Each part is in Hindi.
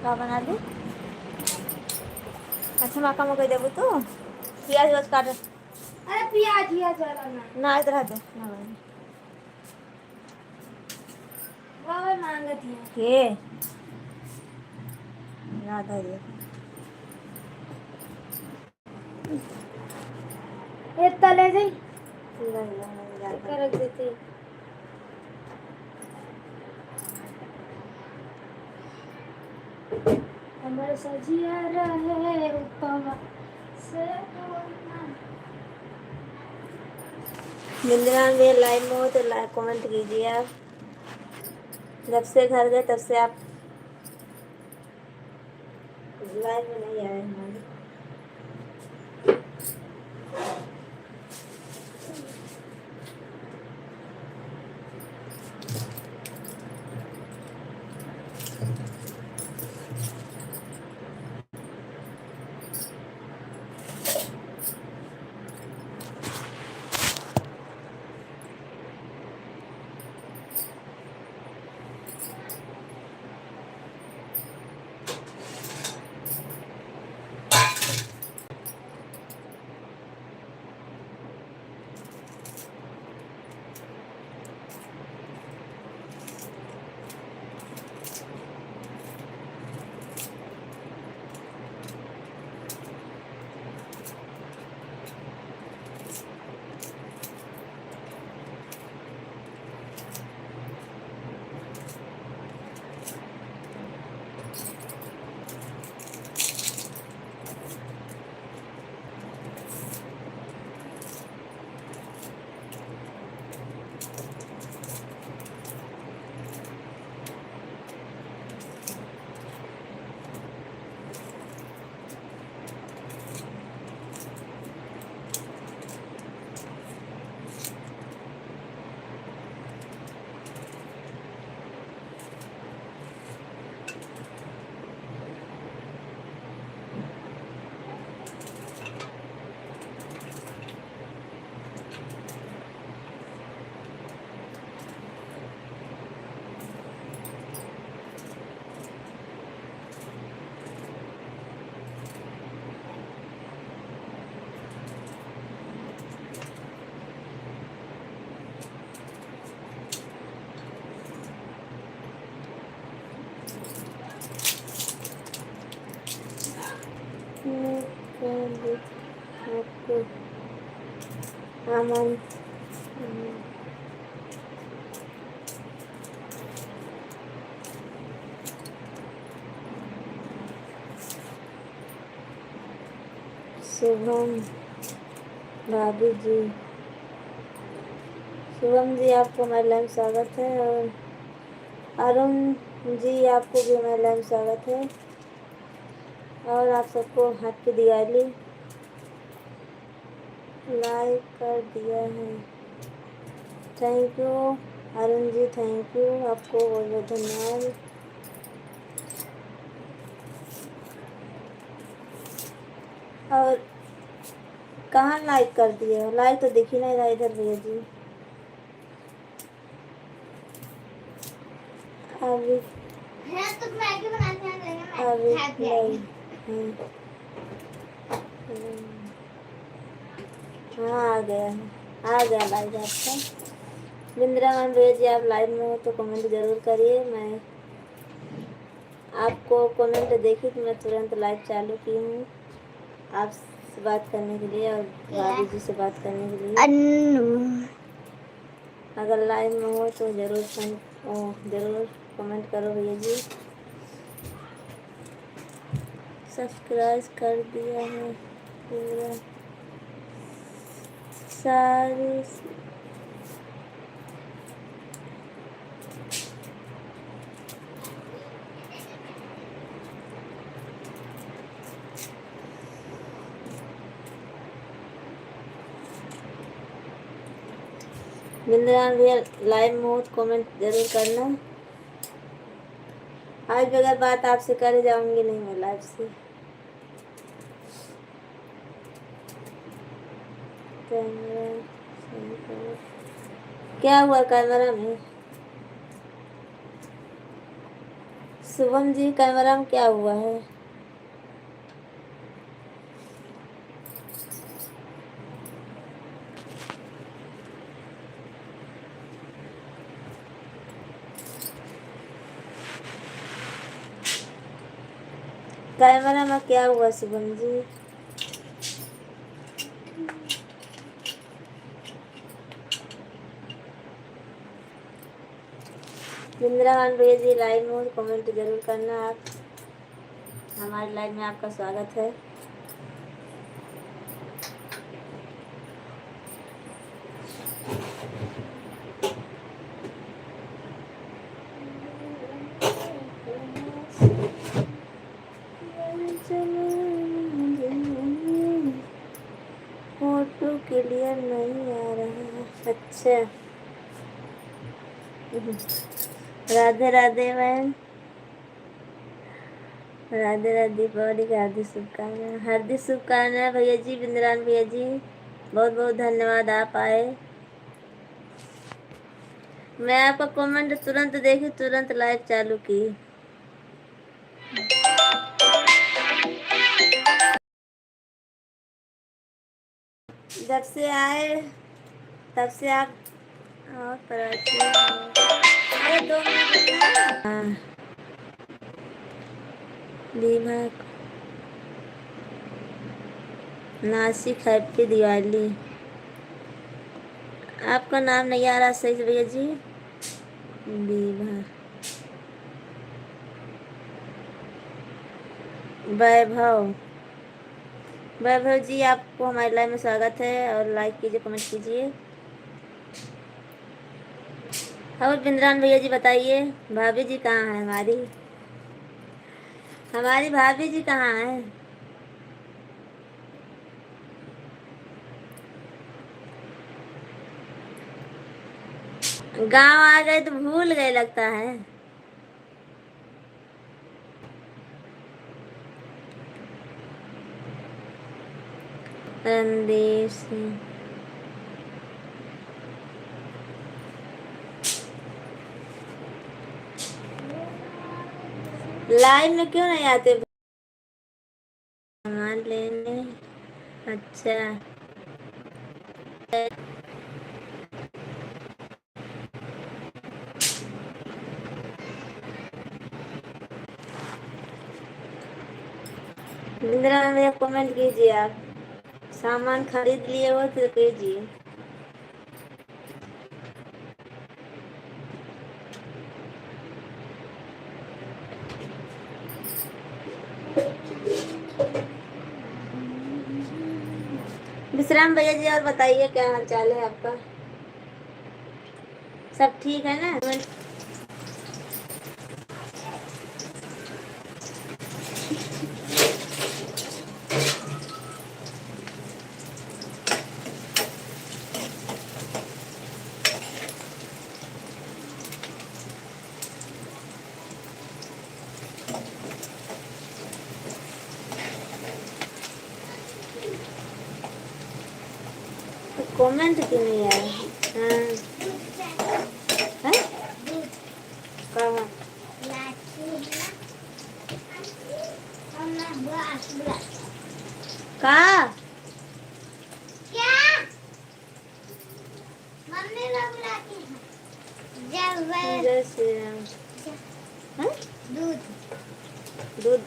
का बना दी। अच्छा माँ का मकई देबू तू प्याज व्याज काट। अरे प्याज वाला ना इधर आ दे ना भाई वो मांगत है के याद है ये तले जाई पूरा हिला नहीं याद है। रख देते हमर सजिया रहे उपवा से बिंद्रान भी लाइव में हो तो लाइक कमेंट कीजिए आप। जब से घर गए तब से आप लाइव में नहीं आए हमारे। अमन शुभम भाभी जी शुभम जी आपको हमारे लाइव स्वागत है। और अरुण जी आपको भी हमारे लाइव स्वागत है। और आप सबको हैप्पी दिवाली लाइक कर दिया है। Thank you Arun ji thank you आपको बहुत बहुत धन्यवाद। और कहाँ लाइक कर दिए हो लाइक तो दिख ही नहीं रहा इधर भैया जी। अभी तो मैगी बनाते हैं अभी नहीं हाँ आ गया लाइव आपका। बिंद्रा मैम भैया जी आप लाइव में हो तो कमेंट जरूर करिए। मैं आपको कमेंट देखी तो मैं तुरंत लाइव चालू की हूँ आपसे बात करने के लिए और भाभी जी से बात करने के लिए। अगर लाइव में हो तो ज़रूर कमेंट करो भैया जी। सब्सक्राइब कर दिया है पूरा सारी बिंद्रा भैया लाइव में हो तो कमेंट जरूर करना। आज बगैर बात आपसे करे जाऊंगी नहीं मैं लाइव से। कैमरा सही करो। क्या हुआ कैमरा में शुभम जी कैमरा में क्या हुआ है? कैमरा में क्या हुआ शुभम जी? इंदिरा गांधी जी लाइव में कमेंट जरूर करना। आप हमारे लाइव में आपका स्वागत है। फोटो क्लियर नहीं आ रहा है। अच्छा, राधे राधे बहन, राधे राधे। दीपावली की हार्दिक शुभकामनाएं, हार्दिक शुभकामनाएं भैया जी, बिंद्रान भैया जी, बहुत बहुत धन्यवाद आप आए। मैं आपका कमेंट तुरंत देखी, तुरंत लाइव चालू की। जब से आए तब से आप और प्राची अरे 2 मिनट हाँ दीपक नासिक हैप्पी दिवाली। आपका नाम नहीं आ रहा सही से भैया जी। दीपक वैभव, वैभव जी आपको हमारे लाइव में स्वागत है और लाइक कीजिए, कमेंट कीजिए। और बिंद्रान भैया जी बताइए, भाभी जी कहाँ है? हमारी भाभी जी कहाँ है? गांव आ गए तो भूल गए लगता है। रणदीप सिंह लाइव में क्यों नहीं आते सामान लेने? अच्छा, इंदिरा भैया कमेंट कीजिए। आप सामान खरीद लिए हो तो कीजिए। विश्राम भैया जी और बताइए क्या हाल चाल है आपका? सब ठीक है ना? कमेंट क्यों नहीं आया? हाँ हैं? कहाँ? कहाँ? जय श्री राम। हाँ? दूध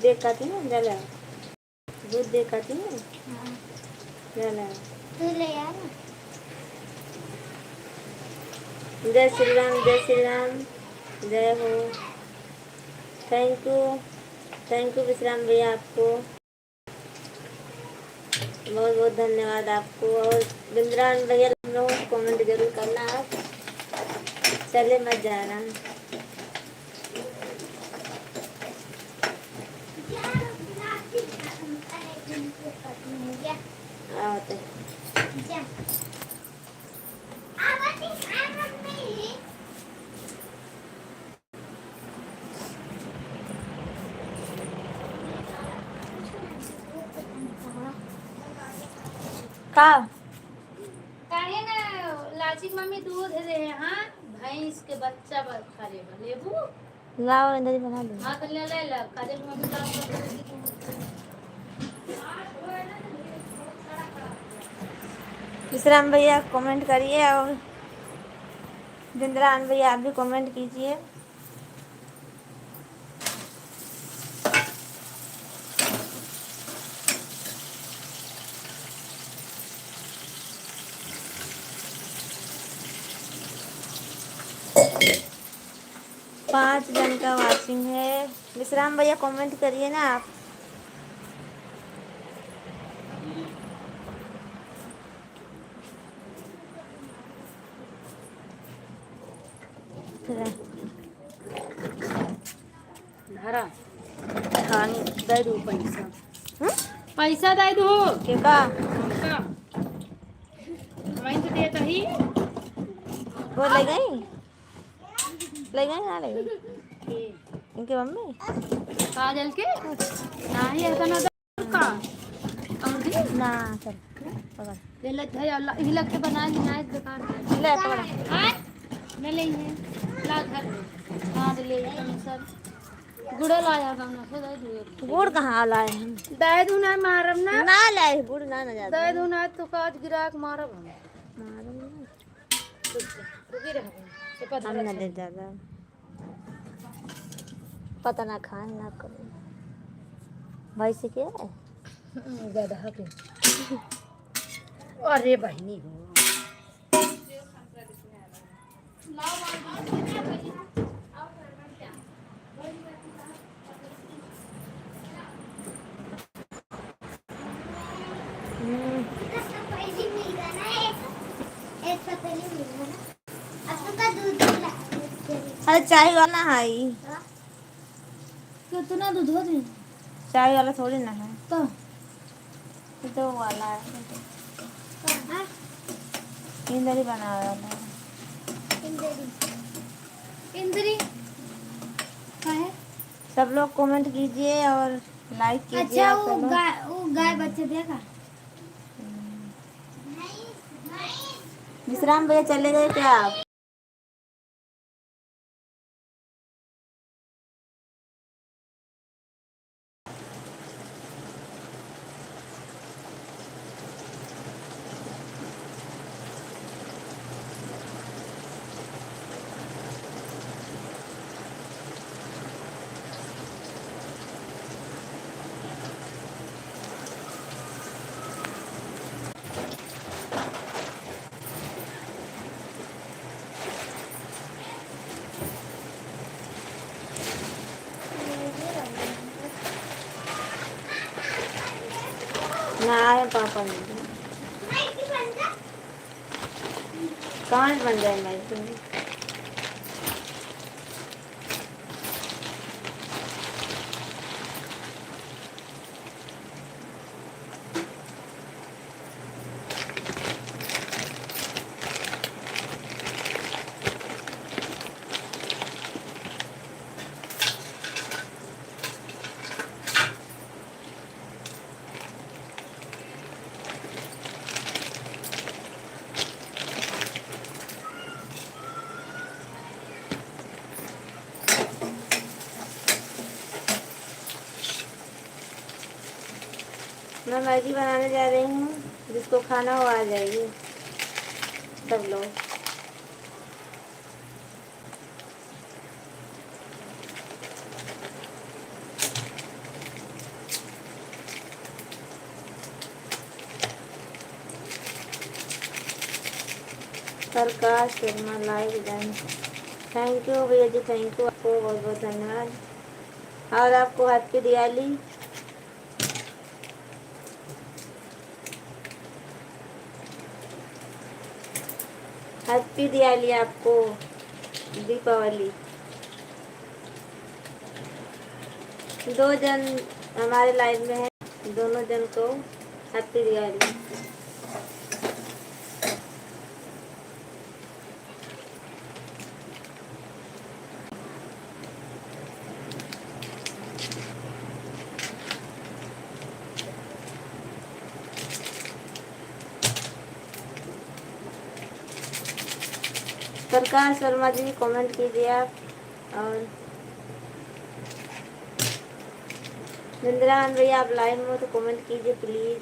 देखा थी ना, जला दूध देखा थी ना, जला। जय श्री राम, जय श्री राम, जय हो। थैंक यू विश्राम भैया, आपको बहुत बहुत धन्यवाद आपको। और बिंद्रान भैया कमेंट जरूर करना आप। चले मत जाना। आओ का काहे ना लाची मम्मी दूध दे हाँ भैंस के बच्चा खा ले लेबू लाओ इधर ही बना दो। हाँ तो ले ले ला काजल में भी डाल। विश्राम भैया कमेंट करिए और जिंद्रान भैया आप भी कमेंट कीजिए। पाँच जन का वॉचिंग है। विश्राम भैया कमेंट करिए ना आप। धरा खानी दे दो पैसा। हम्म? पैसा दे दो के का का वहीं तो देता ही। वो ले गई ना ले गई इनके मम्मी काजल के नहीं है ना का और दी ना चल पकड़ ले ले है अल्लाह ही लग के बना ली ना दुकान ले पकड़ हां ले ले ला घर हां ले ले सब गुड़ लाया गाना से दे दो। गुड़ कहाँ लाए हम दे दो ना मारब ना ना लाए गुड़ ना ना जाता दे दो ना तो काज गिराक मारब हम मालूम नहीं। रुकी रह से पता हम ना ले ज्यादा पता ना खाए ना करें भाई से क्या है गधा के अरे बहनी हो अरे चाय वाला है कितना दूध हो दे चाय वाला थोड़ी ना है तो दो वाला है इधर ही बना वाला है इंद्री क्या है। सब लोग कमेंट कीजिए और लाइक कीजिए। अच्छा आप सब लोग। वो गाय बच्चे देखा विश्राम भैया चले गए क्या आप ना आए पापा ने कहाँ बन जाए मैं मैगी बनाने जा रही हूँ जिसको खाना हो आ जाइए सब लोग। Prakash Sharma like done thank you भैया जी थैंक यू आपको बहुत बहुत धन्यवाद और आपको हैप्पी दिवाली। हैप्पी दिवाली आपको दीपावली। दो जन हमारे लाइव में है दोनों जन को हैप्पी दिवाली। प्रकाश शर्मा जी कमेंट कीजिए आप और निंद्रान भैया आप लाइव में हो तो कमेंट कीजिए प्लीज।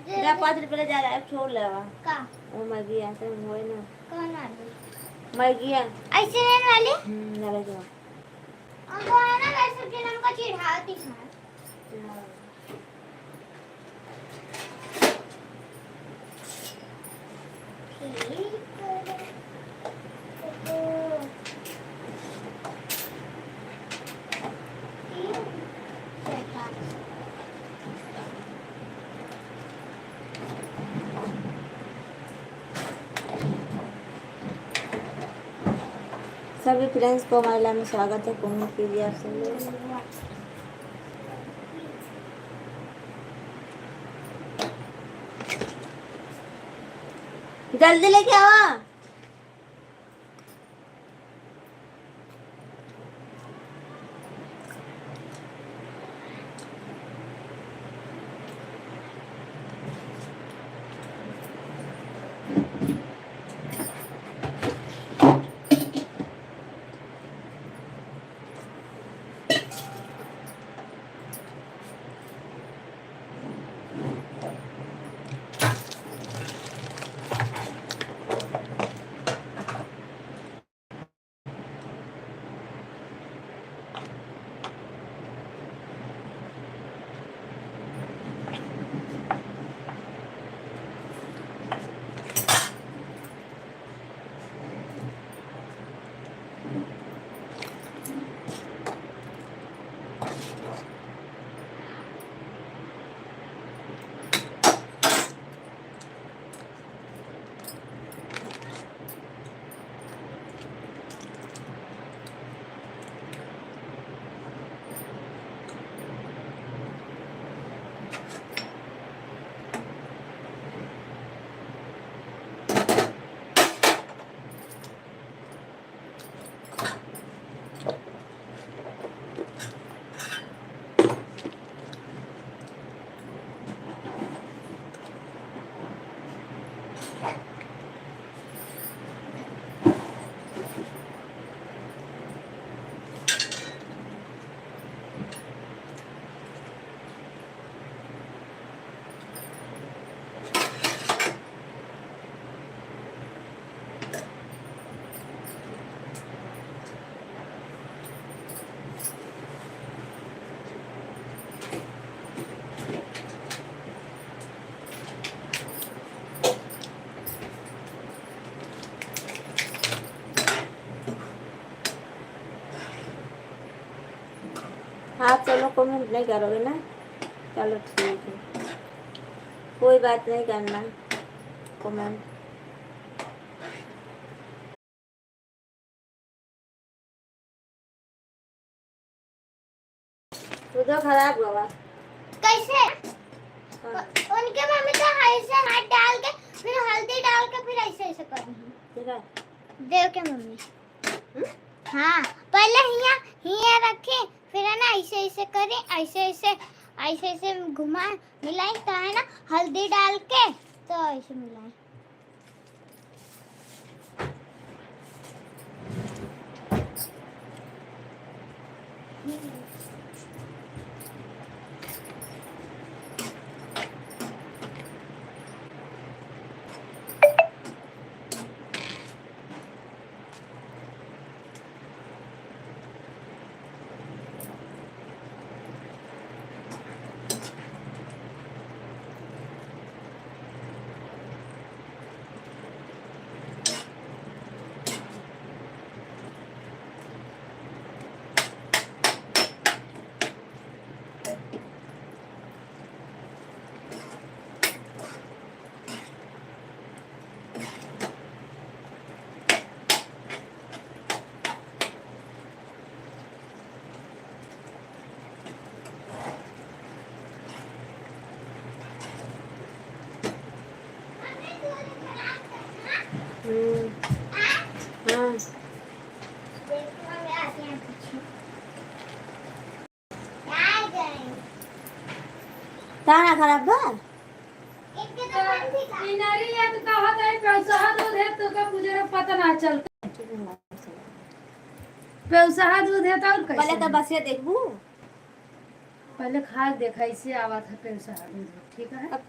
मेरा 5 रुपये जा रहा है छोड़ लेवा का वो मैगी आते हैं वो है ना कौन आ गई मैगी है ऐसे रहने वाली नरे जो वो है ना वैसे कि हमको चिढ़ाती है सभी फ्रेंड्स को हमारे लाइव में स्वागत है। कमेंट कीजिए आप सब लोग। जल्दी लेके आओ। आप सब लोग कमेंट नहीं करोगे ना? चलो ठीक है, कोई बात नहीं करना कमेंट। तो खराब हुआ कैसे? हाँ। उनके मम्मी तो ऐसे हाथ डाल के फिर हल्दी डाल के फिर ऐसे ऐसे कर रही है। ठीक है देव के मम्मी हाँ पहले हिया रखे फिर है ना ऐसे ऐसे करे ऐसे ऐसे घुमा मिलाई तो है ना हल्दी डाल के तो ऐसे मिलाई। आते हैं पीछे आ गए खाना खराब बा एक के तो बंद थी का इनारी या तो कहा था पैसा दूध है तो का मुझे पता ना चलता पैसा दूध है तो और पहले कैसे तो बसिया देखबू पहले खा देखा इसे आवा था पैसा दूध ठीक है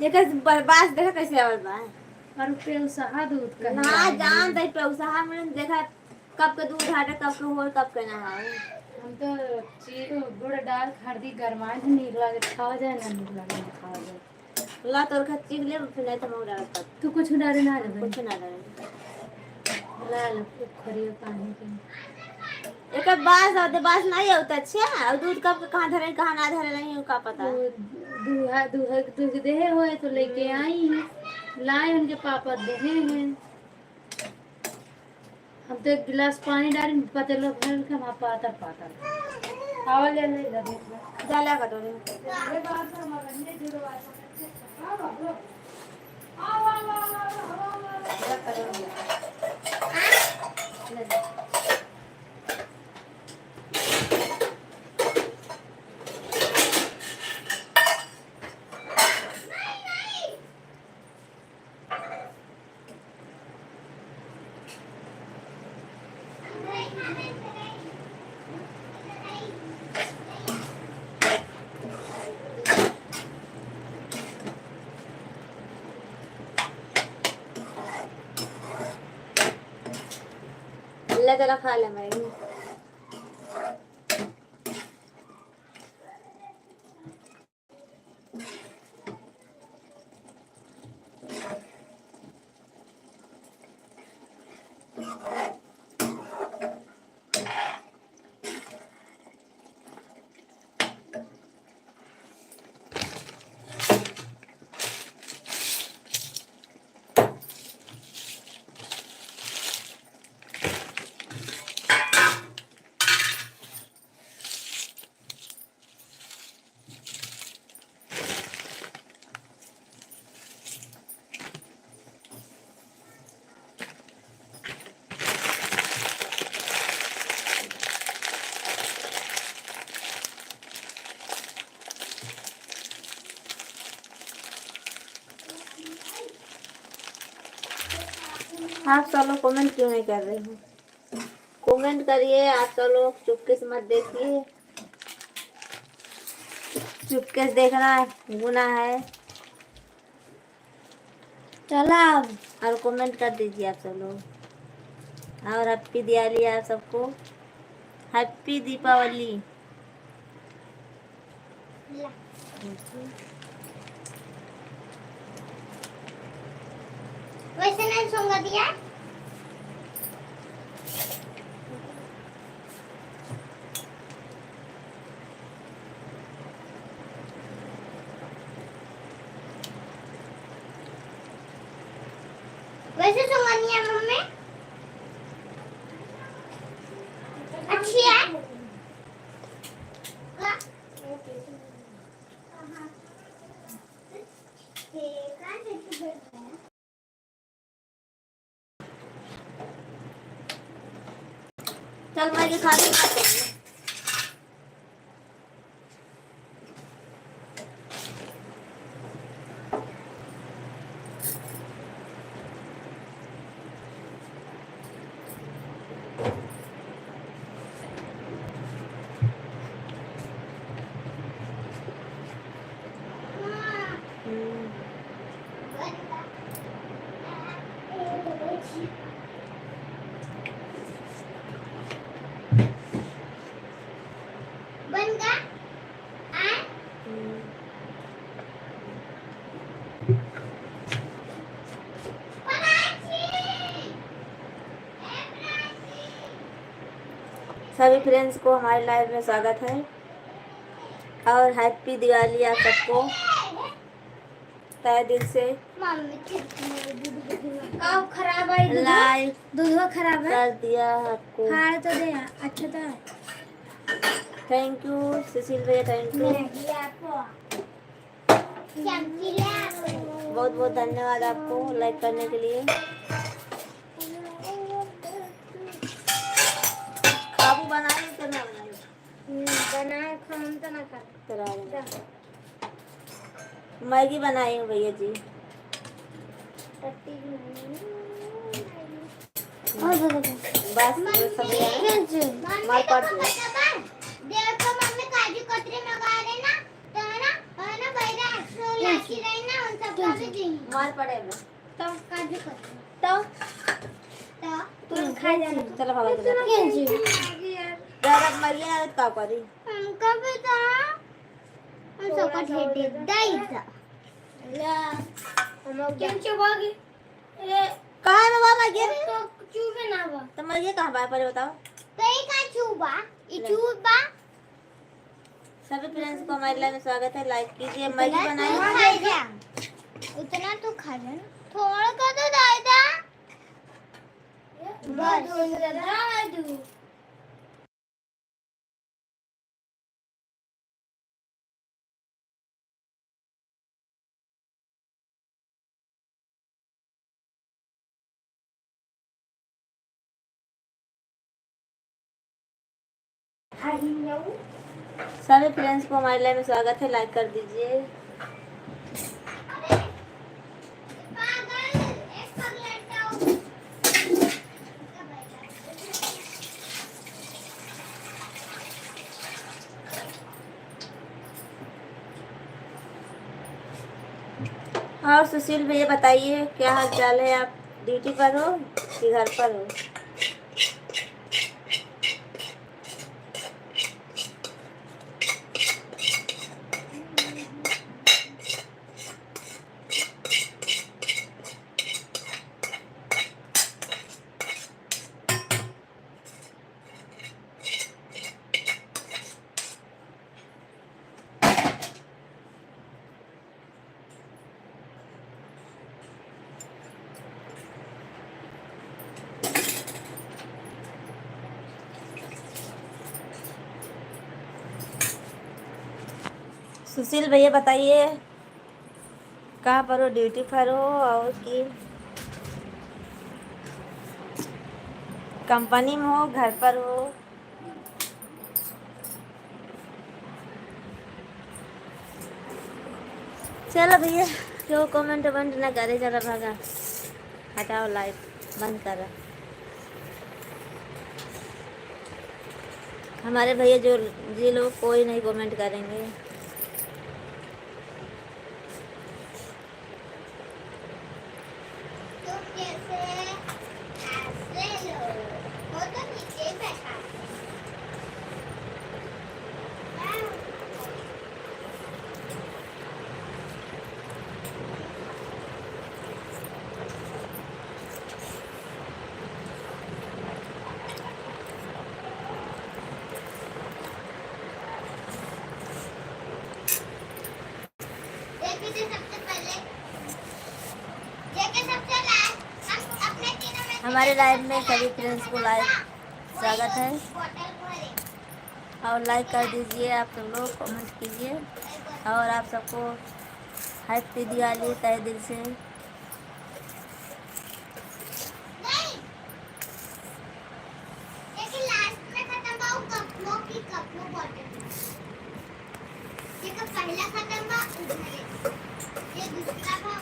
जेकर बर्बाद देखा कैसे आवल बा और पैसा दूध का ना जान दे पैसा में देखा कब के दूध हाटे कब के हो कब के ना हो हम तो गुड़ डाल खरीदी गरमाए थे नीक लगे खावा जाए ना नीक लगे ना खावा जाए ला तोर खा चीख ले फिर नहीं तो मैं डाल तब तू कुछ डरे ना रे कुछ ना डाल लाल खरियो पानी के एक बास होते बास नहीं होता अच्छा और दूध कब कहाँ धरे कहाँ ना धरे नहीं का पता दूध देहे हुए तो लेके आई हैं लाए उनके पापा देहे हैं हम तो एक गिलास पानी डालें पतेलो भर के वहाँ पातर पातर आवा ले ले देख जाला कटोरी में ले जरा खा ले मैं आप सब लोग कमेंट क्यों नहीं कर रहे हो कमेंट करिए आप सब लोग चुपके से मत देखिए चुपके से देखना गुनाह है चला और कमेंट कर दीजिए आप सब लोग और हैप्पी दिवाली आप सबको हैप्पी दीपावली वैसे नहीं सोंगा दिया वैसे सोंगा नहीं है मम्मी अच्छी है चल मैं ये खा ली बन गया सभी फ्रेंड्स को हमारे लाइव में स्वागत है और हैप्पी दिवाली आप सबको तहे दिल से कब खराब है लाइव दूध खराब है कर दिया आपको हाँ तो दे अच्छा तो है थैंक यू सुशील भैया थैंक यू बहुत बहुत धन्यवाद आपको लाइक करने के लिए बनाए खाम तो ना खा करा देना। मैगी बनाई हूँ भैया जी। टट्टी बस सब मार पड़ देखो मम्मी काजू कतरी मंगा रहे ना तो है ना भैया एक्स्ट्रा लाची रही ना उन सबका भी देंगे मार पड़ेगा तो काजू कतरी तो तू खा जाना। चलो भागा चलो यार अब मर गया का करी हमका भी था हम सबका ढेर दई था हम क्या चुबागी कहाँ है बाबा मर तो चूबे ना बा तो मर गया कहाँ बाहर पहले बताओ। तो ये का चूबा ये चूबा सभी फ्रेंड्स को हमारे लाइव में स्वागत है। लाइक कीजिए। मैगी बनाई खा जा उतना तो खा जा थोड़ा का तो दादा बस सभी फ्रेंड्स को हमारे लाइव में स्वागत है। लाइक कर दीजिए। और सुशील भैया बताइए क्या हाल चाल है। आप ड्यूटी पर हो कि घर पर हो। सुशील भैया बताइए कहाँ पर हो। ड्यूटी पर हो और कि कंपनी में हो घर पर हो। चलो भैया जो कमेंट वमेंट ना करे। चलो भागा हटाओ लाइव बंद करो। हमारे भैया जो जी लोग कोई नहीं कमेंट करेंगे। हमारे लाइव में सभी फ्रेंड्स को लाइव स्वागत है और लाइक कर दीजिए। आप सब लोग कमेंट कीजिए और आप सबको हैप्पी दिवाली तहे दिल से। पहला खत्म बा ये दूसरा बा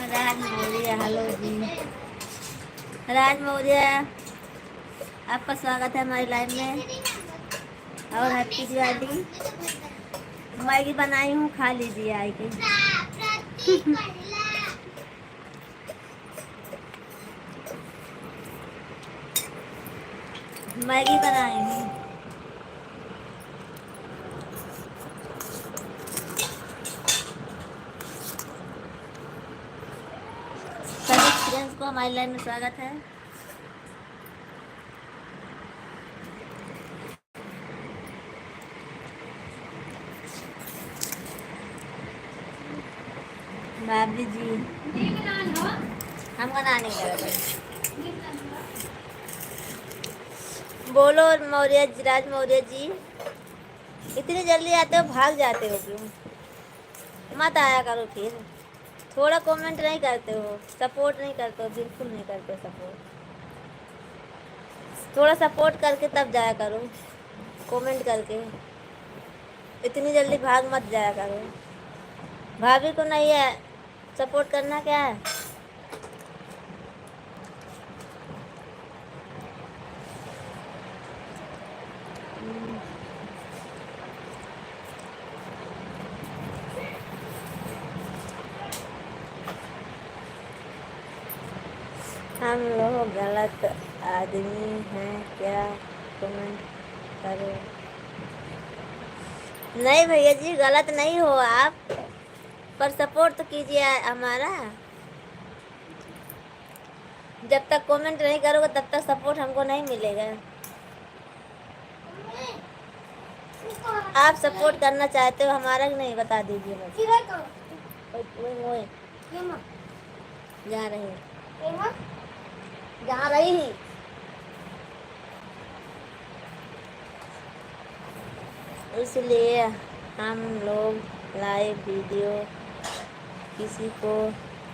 राज मौर्य हेलो जी। राज मौर्य आपका स्वागत है हमारे लाइव में और हैप्पी दिवाली। मैगी बनाई हूँ खा लीजिए आई के। मैगी बनाई हूँ। सभी फ्रेंड्स को हमारे लाइव में स्वागत है। भाभी जी हम बनाने गए। बोलो मौर्य जी, राज मौर्य जी इतनी जल्दी आते हो, भाग जाते हो क्यों? मत आया करो फिर। थोड़ा कमेंट नहीं करते हो, सपोर्ट नहीं करते हो, बिल्कुल नहीं करते हो सपोर्ट। थोड़ा सपोर्ट करके तब जाया करो, कमेंट करके। इतनी जल्दी भाग मत जाया करो। भाभी को नहीं है सपोर्ट करना, क्या है? हम लोग गलत आदमी हैं क्या? कमेंट करो। नहीं भैया जी, गलत नहीं हो आप, पर सपोर्ट तो कीजिए हमारा। जब तक कमेंट नहीं करोगे तब तक सपोर्ट हमको नहीं मिलेगा। आप सपोर्ट करना चाहते हो हमारा कि नहीं, बता दीजिए बस। ओए जा रही जा रही ही। इसलिए हम लोग लाइव वीडियो किसी को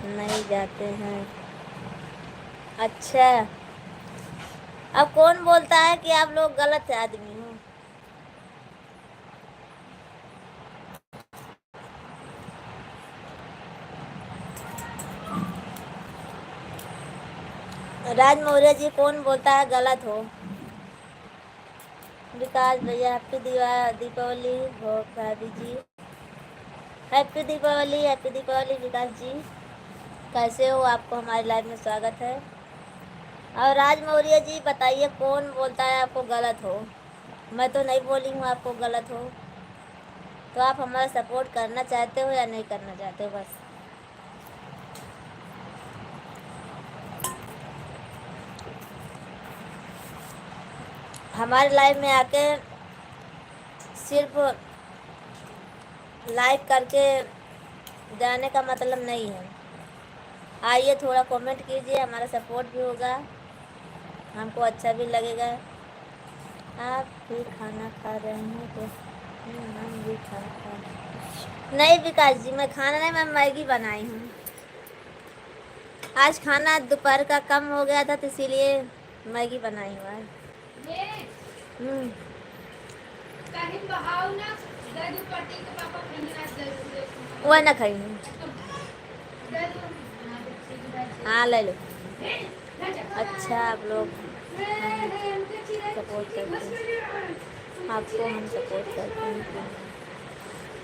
नहीं जाते हैं। अच्छा, अब कौन बोलता है कि आप लोग गलत आदमी हो? राज मौर्य जी, कौन बोलता है गलत हो? विकास भैया, हैप्पी दीपावली हो भाभी जी। हैप्पी दीपावली विकास जी। कैसे हो? आपको हमारे लाइव में स्वागत है। और राज मौर्य जी बताइए, कौन बोलता है आपको गलत हो? मैं तो नहीं बोली हूँ आपको गलत हो। तो आप हमारा सपोर्ट करना चाहते हो या नहीं करना चाहते हो? बस हमारे लाइव में आके सिर्फ लाइक करके जाने का मतलब नहीं है। आइए, थोड़ा कमेंट कीजिए, हमारा सपोर्ट भी होगा, हमको अच्छा भी लगेगा। आप भी खाना खा रहे हैं तो हम भी खाना खा रहे हैं। नहीं विकास जी, मैं खाना नहीं, मैं मैगी बनाई हूँ। आज खाना दोपहर का कम हो गया था तो इसीलिए मैगी बनाई हूँ आज। वह ना खाई हूँ। हाँ ले लो। अच्छा, आप लोग सपोर्ट करते हैं, आपको हम सपोर्ट करते हैं।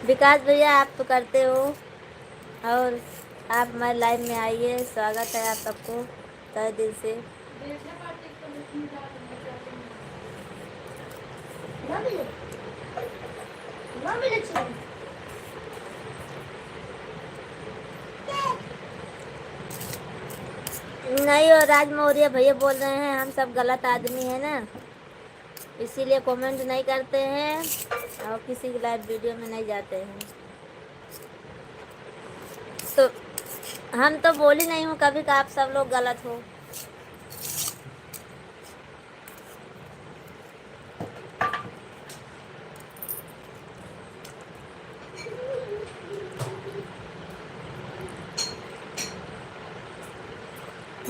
विकास भैया, आप तो करते हो, और आप हमारे लाइव में आइए, स्वागत है आप सबको तहे दिल से। नहीं, और राज मौर्य भैया बोल रहे हैं हम सब गलत आदमी है ना, इसीलिए कमेंट नहीं करते हैं और किसी की लाइव वीडियो में नहीं जाते हैं। तो हम तो बोली नहीं हूँ कभी कि आप सब लोग गलत हो।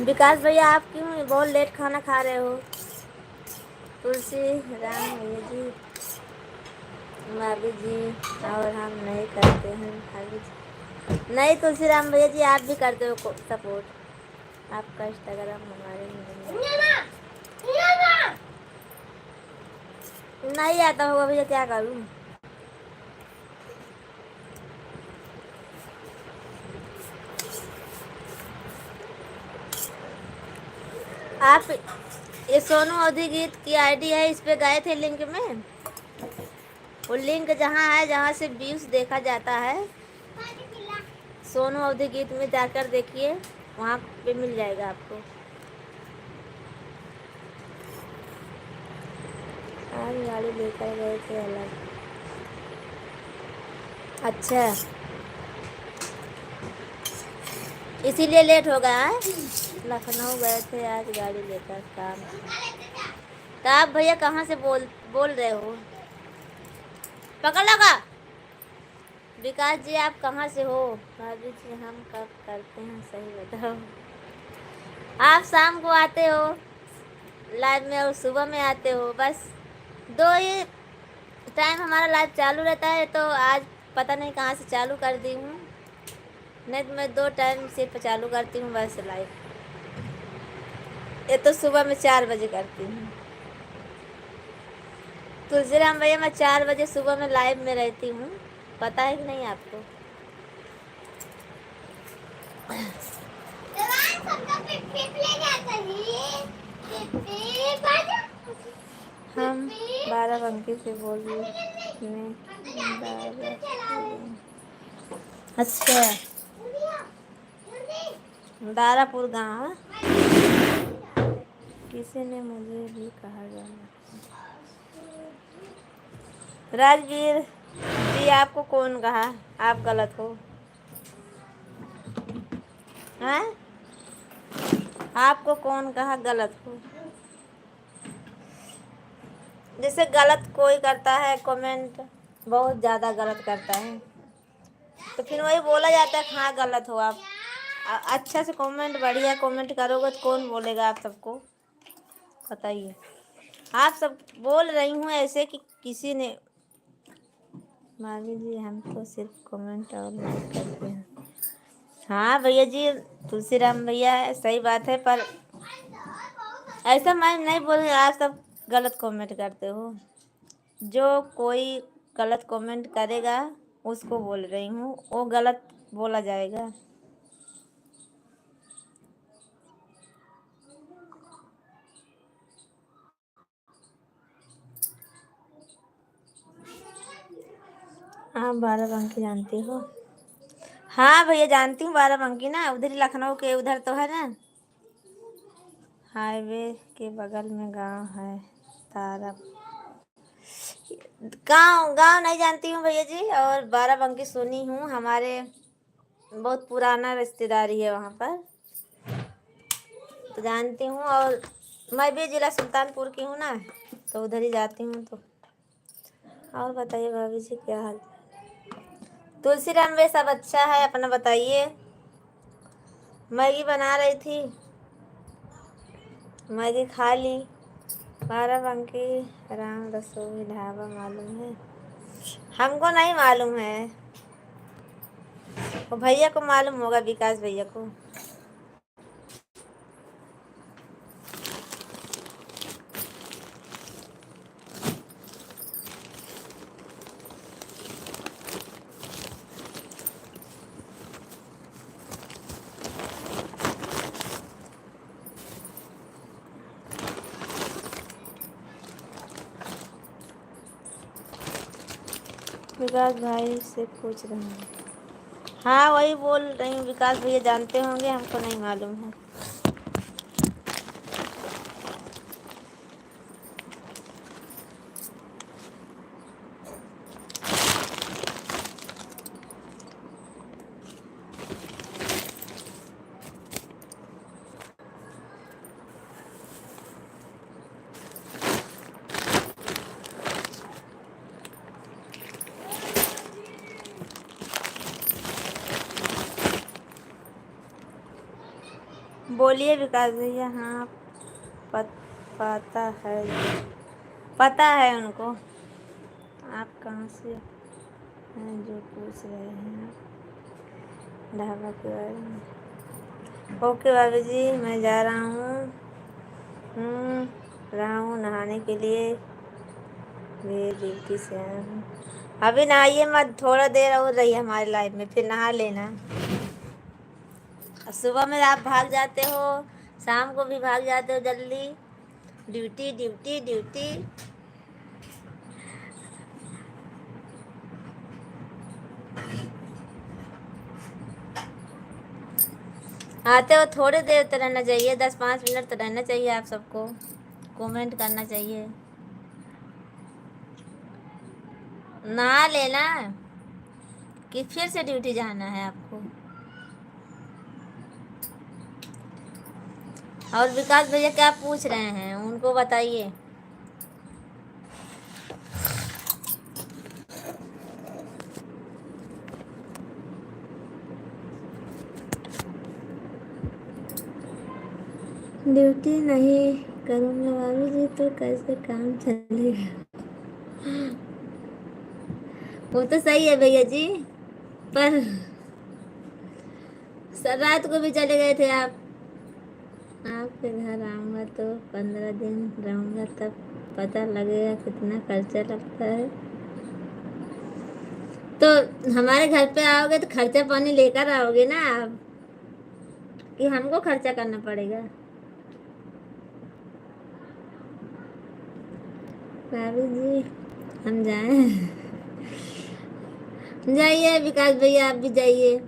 विकास भैया, आप क्यों बहुत लेट खाना खा रहे हो? तुलसी राम भैया जी, भाभी जी, और हम नहीं करते हैं भाभी जी। नहीं तुलसी राम भैया जी, आप भी करते हो सपोर्ट। आपका इंस्टाग्राम हमारे नहीं आता होगा भैया, क्या करूँ? आप ये सोनू अवधी गीत की आईडी है, इस पे गए थे लिंक में। वो लिंक जहाँ है जहाँ से व्यूज देखा जाता है, सोनू अवधी गीत में जाकर देखिए, वहाँ पे मिल जाएगा आपको। आज गाड़ी लेकर गए थे अलग। अच्छा, इसीलिए लेट हो गया है। लखनऊ गए थे आज गाड़ी लेकर काम। तो आप भैया कहाँ से बोल रहे हो? पकड़ लगा। विकास जी आप कहाँ से हो? भाभी जी हम कब करते हैं सही बताओ। आप शाम को आते हो लाइव में और सुबह में आते हो, बस 2 ही टाइम हमारा लाइव चालू रहता है। तो आज पता नहीं कहाँ से चालू कर दी हूँ, नहीं तो मैं 2 टाइम सिर्फ चालू करती हूँ बस लाइव। ये तो सुबह में 4 बजे करती हूँ। तुलसीराम भैया मैं 4 बजे सुबह में लाइव में रहती हूँ, पता है कि नहीं आपको? हम बाराबंकी से बोल रहे हैं। अच्छा, दारापुर गाँव। किसी ने मुझे भी कहा जाना। राजवीर जी आपको कौन कहा आप गलत हो? हैं? आपको कौन कहा गलत हो? जैसे गलत कोई करता है कमेंट, बहुत ज़्यादा गलत करता है, तो फिर वही बोला जाता है कि हाँ गलत हो आप। अच्छा से कमेंट, बढ़िया कमेंट करोगे तो कौन बोलेगा आप सबको? बताइए। आप सब बोल रही हूँ ऐसे कि किसी ने। भाभी जी हम तो सिर्फ कमेंट और लाइक करते हैं। हाँ भैया जी, तुलसीराम भैया सही बात है, पर ऐसा मैं नहीं बोल रही आप सब गलत कमेंट करते हो। जो कोई गलत कमेंट करेगा उसको बोल रही हूँ, वो गलत बोला जाएगा। आप बाराबंकी जानती हो? हाँ भैया जानती हूँ बाराबंकी ना, उधर ही लखनऊ के उधर तो है ना, हाईवे के बगल में गांव है तारा। गांव गांव नहीं जानती हूँ भैया जी, और बाराबंकी सुनी हूँ, हमारे बहुत पुराना रिश्तेदारी है वहाँ पर, तो जानती हूँ। और मैं भी जिला सुल्तानपुर की हूँ ना, तो उधर ही जाती हूँ। तो और बताइए भाभी जी क्या हाल? तुलसीराम वे सब अच्छा है, अपना बताइए। मैगी बना रही थी, मैगी खा ली। बाराबंकी राम रसोई ढाबा मालूम है? हमको नहीं मालूम है, वो भैया को मालूम होगा, विकास भैया को। विकास भाई से पूछ रहे हैं। हाँ वही बोल रही हूँ, विकास भैया जानते होंगे, हमको नहीं मालूम है। बोलिए विकास भैया। हाँ पता है, पता है उनको। आप कहाँ से हैं जो पूछ रहे हैं ढाबा के बारे में? ओके भाभी जी, मैं जा रहा हूँ नहाने के लिए, वे ड्यूटी से आया हूँ। अभी नहाइए मत, थोड़ा देर और रही हमारे लाइफ में, फिर नहा लेना। सुबह में आप भाग जाते हो, शाम को भी भाग जाते हो जल्दी, ड्यूटी ड्यूटी ड्यूटी। आते हो थोड़ी देर तो रहना चाहिए, 10-5 मिनट तो रहना चाहिए आप सबको, कमेंट करना चाहिए। नहा लेना कि फिर से ड्यूटी जाना है आपको। और विकास भैया क्या पूछ रहे हैं उनको बताइए। ड्यूटी नहीं करूँगा भाभी जी तो कैसे काम चलेगा? वो तो सही है भैया जी, पर रात को भी चले गए थे आप। आपके घर आऊँगा तो 15 दिन रहूँगा, तब पता लगेगा कितना खर्चा लगता है। तो हमारे घर पे आओगे तो खर्चा पानी लेकर आओगे ना आप, कि हमको खर्चा करना पड़ेगा? भाभी जी हम जाएं? जाइए विकास भैया, आप भी जाइए।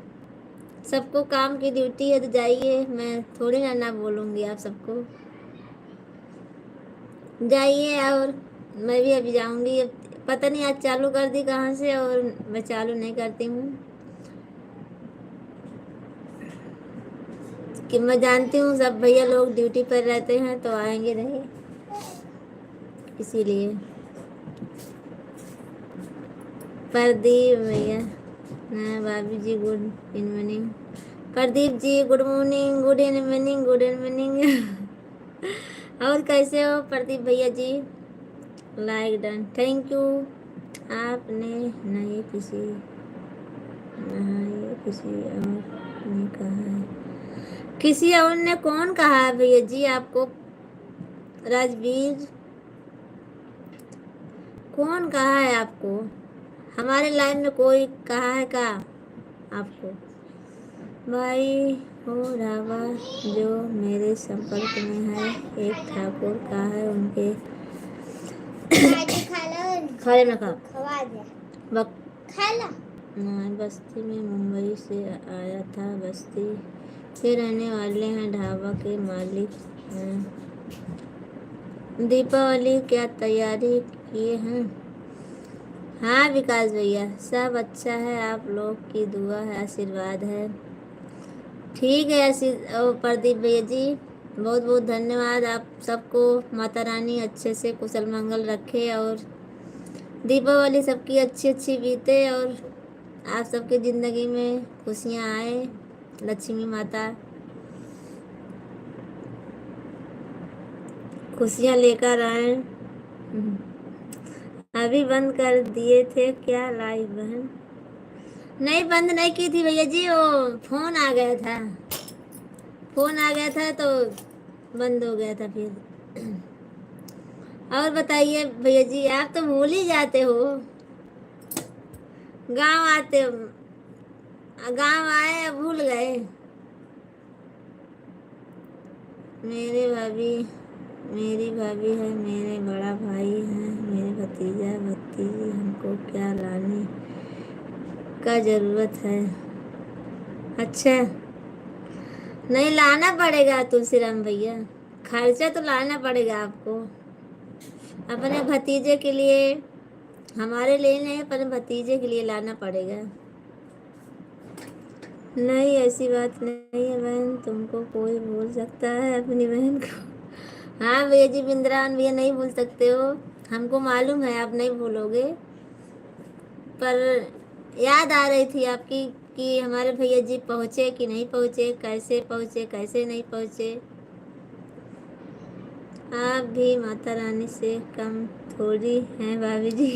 सबको काम की ड्यूटी है तो जाइए, मैं थोड़ी ना बोलूँगी आप सबको। जाइए, और मैं भी अभी जाऊँगी। अब पता नहीं आज चालू कर दी कहाँ से, और मैं चालू नहीं करती हूँ कि मैं जानती हूँ सब भैया लोग ड्यूटी पर रहते हैं तो आएंगे नहीं, इसीलिए। प्रदीप भैया, हाँ भाभी जी good evening. Pradeep ji good morning, good evening, good evening. और कैसे हो प्रदीप भैया जी? Like done, thank you. आपने नहीं किसी और ने कहा है? किसी और ने कौन कहा है भैया जी आपको? राजवीर, कौन कहा है आपको? हमारे लाइन में कोई कहा है का आपको? भाई हो ढाबा जो मेरे संपर्क में है, एक ठाकुर का है, उनके खाले ना खा बक नहीं, बस्ती में मुंबई से आया था, बस्ती के रहने वाले हैं, ढाबा के मालिक हैं। दीपावली क्या तैयारी किए हैं? हाँ विकास भैया सब अच्छा है, आप लोग की दुआ है, आशीर्वाद है। ठीक है प्रदीप भैया जी, बहुत बहुत धन्यवाद। आप सबको माता रानी अच्छे से कुशल मंगल रखे, और दीपावली सबकी अच्छी अच्छी बीते, और आप सबकी ज़िंदगी में खुशियाँ आए, लक्ष्मी माता खुशियाँ लेकर आए। अभी बंद कर दिए थे क्या लाइव बहन? नहीं बंद नहीं की थी भैया जी, वो फोन आ गया था, फोन आ गया था तो बंद हो गया था फिर। और बताइए भैया जी, आप तो भूल ही जाते हो। गांव आते हो, गांव आए भूल गए। मेरे भाभी, मेरी भाभी है, मेरे बड़ा भाई है, मेरे भतीजा भतीजी, हमको क्या लाने का ज़रूरत है? अच्छा, नहीं लाना पड़ेगा तुलसीराम भैया, खर्चा तो लाना पड़ेगा आपको अपने भतीजे के लिए। हमारे लिए नहीं, पर भतीजे के लिए लाना पड़ेगा। नहीं ऐसी बात नहीं है बहन, तुमको कोई भूल सकता है अपनी बहन को? हाँ भैया जी, बिंद्रावन भैया नहीं भूल सकते हो, हमको मालूम है आप नहीं भूलोगे, पर याद आ रही थी आपकी कि हमारे भैया जी पहुँचे कि नहीं पहुँचे, कैसे पहुँचे कैसे नहीं पहुँचे। आप भी माता रानी से कम थोड़ी हैं भाभी जी।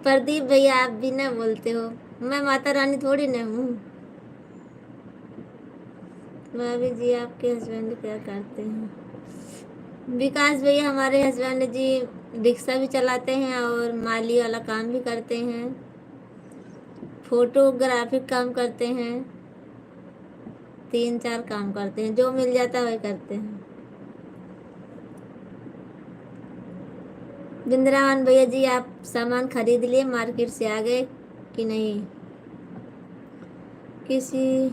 प्रदीप भैया आप भी ना बोलते हो, मैं माता रानी थोड़ी ना हूँ। भाभी जी आपके हस्बैंड क्या करते हैं? विकास भैया हमारे हस्बैंड जी रिक्शा भी चलाते हैं और माली वाला काम भी करते हैं, फोटोग्राफिक काम करते हैं, 3-4 काम करते हैं, जो मिल जाता है वही करते हैं। बिंद्रावन भैया जी आप सामान खरीद लिए, मार्केट से आ गए कि नहीं? किसी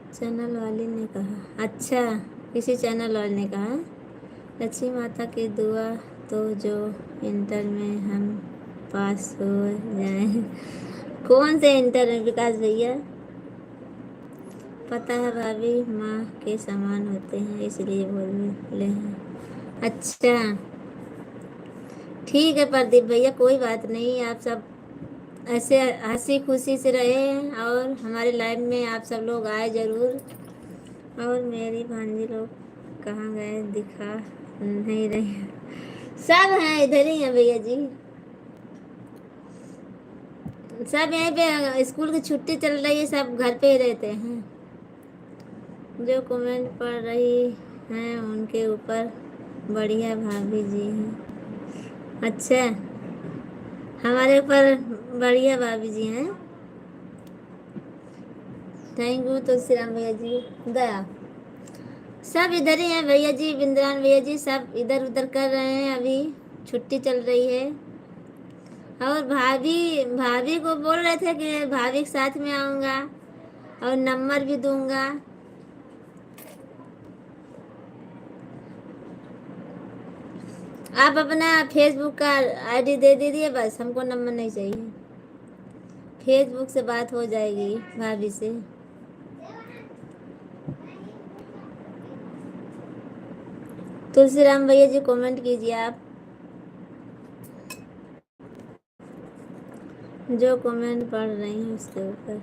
चैनल वाले ने कहा, अच्छा किसी चैनल वाले ने कहा लक्ष्मी माता की दुआ तो जो इंटर में हम पास हो जाएं। कौन से इंटर में विकास भैया? पता है भाभी माँ के समान होते हैं इसलिए बोले हैं। अच्छा ठीक है प्रदीप भैया, कोई बात नहीं, आप सब ऐसे हंसी खुशी से रहे, और हमारे लाइफ में आप सब लोग आए ज़रूर, और मेरी भांजी लोग कहाँ गए, दिखा नहीं रही। सब हैं इधर ही हैं भैया जी, सब यहीं पे, स्कूल की छुट्टी चल रही है, सब घर पे ही रहते हैं। जो कमेंट पढ़ रही हैं उनके ऊपर बढ़िया भाभी जी हैं। अच्छा, हमारे ऊपर बढ़िया भाभी जी हैं। थैंक यू तुलसीराम भैया जी। दया सब इधर ही हैं भैया जी, बिंद्रान भैया जी सब इधर उधर कर रहे हैं, अभी छुट्टी चल रही है। और भाभी भाभी को बोल रहे थे कि भाभी के साथ में आऊँगा और नंबर भी दूंगा। आप अपना फेसबुक का आईडी दे दीजिए, बस हमको नंबर नहीं चाहिए, फेसबुक से बात हो जाएगी भाभी से। तुलसीराम भैया जी कमेंट कीजिए आप, जो कमेंट पढ़ रही हैं उसके ऊपर।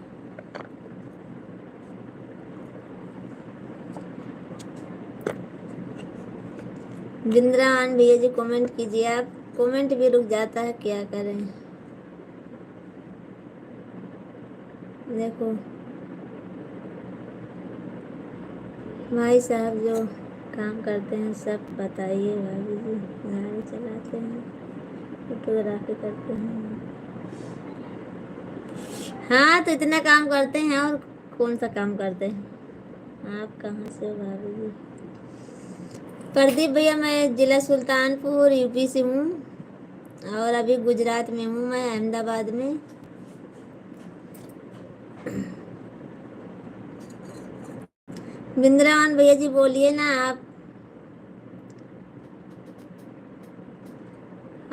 बिंद्रान भैया जी कमेंट कीजिए आप, कमेंट भी रुक जाता है, क्या करें। देखो भाई साहब जो काम करते हैं सब बताइए। भाभी जी गाड़ी चलाते हैं, फोटोग्राफी करते हैं। हाँ तो इतना काम करते हैं, और कौन सा काम करते हैं। आप कहाँ से हो भाभी जी। प्रदीप भैया मैं जिला सुल्तानपुर यूपी से हूँ, और अभी गुजरात में हूँ, मैं अहमदाबाद में। बिंद्रावन भैया जी बोलिए ना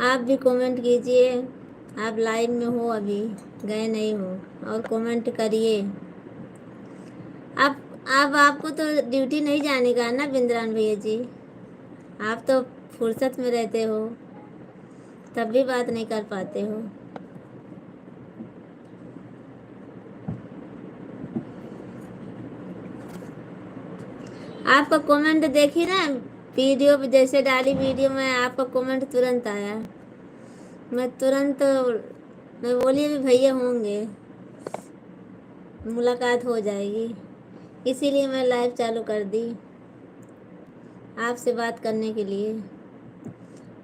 आप भी कमेंट कीजिए। आप लाइव में हो, अभी गए नहीं हो, और कमेंट करिए। आप आपको तो ड्यूटी नहीं जाने का ना बिंद्रावन भैया जी, आप तो फुर्सत में रहते हो, तब भी बात नहीं कर पाते हो। आपका कमेंट देखी ना, वीडियो जैसे डाली वीडियो में, आपका कमेंट तुरंत आया, मैं तुरंत मैं बोली अभी भैया होंगे, मुलाकात हो जाएगी, इसीलिए मैं लाइव चालू कर दी आपसे बात करने के लिए।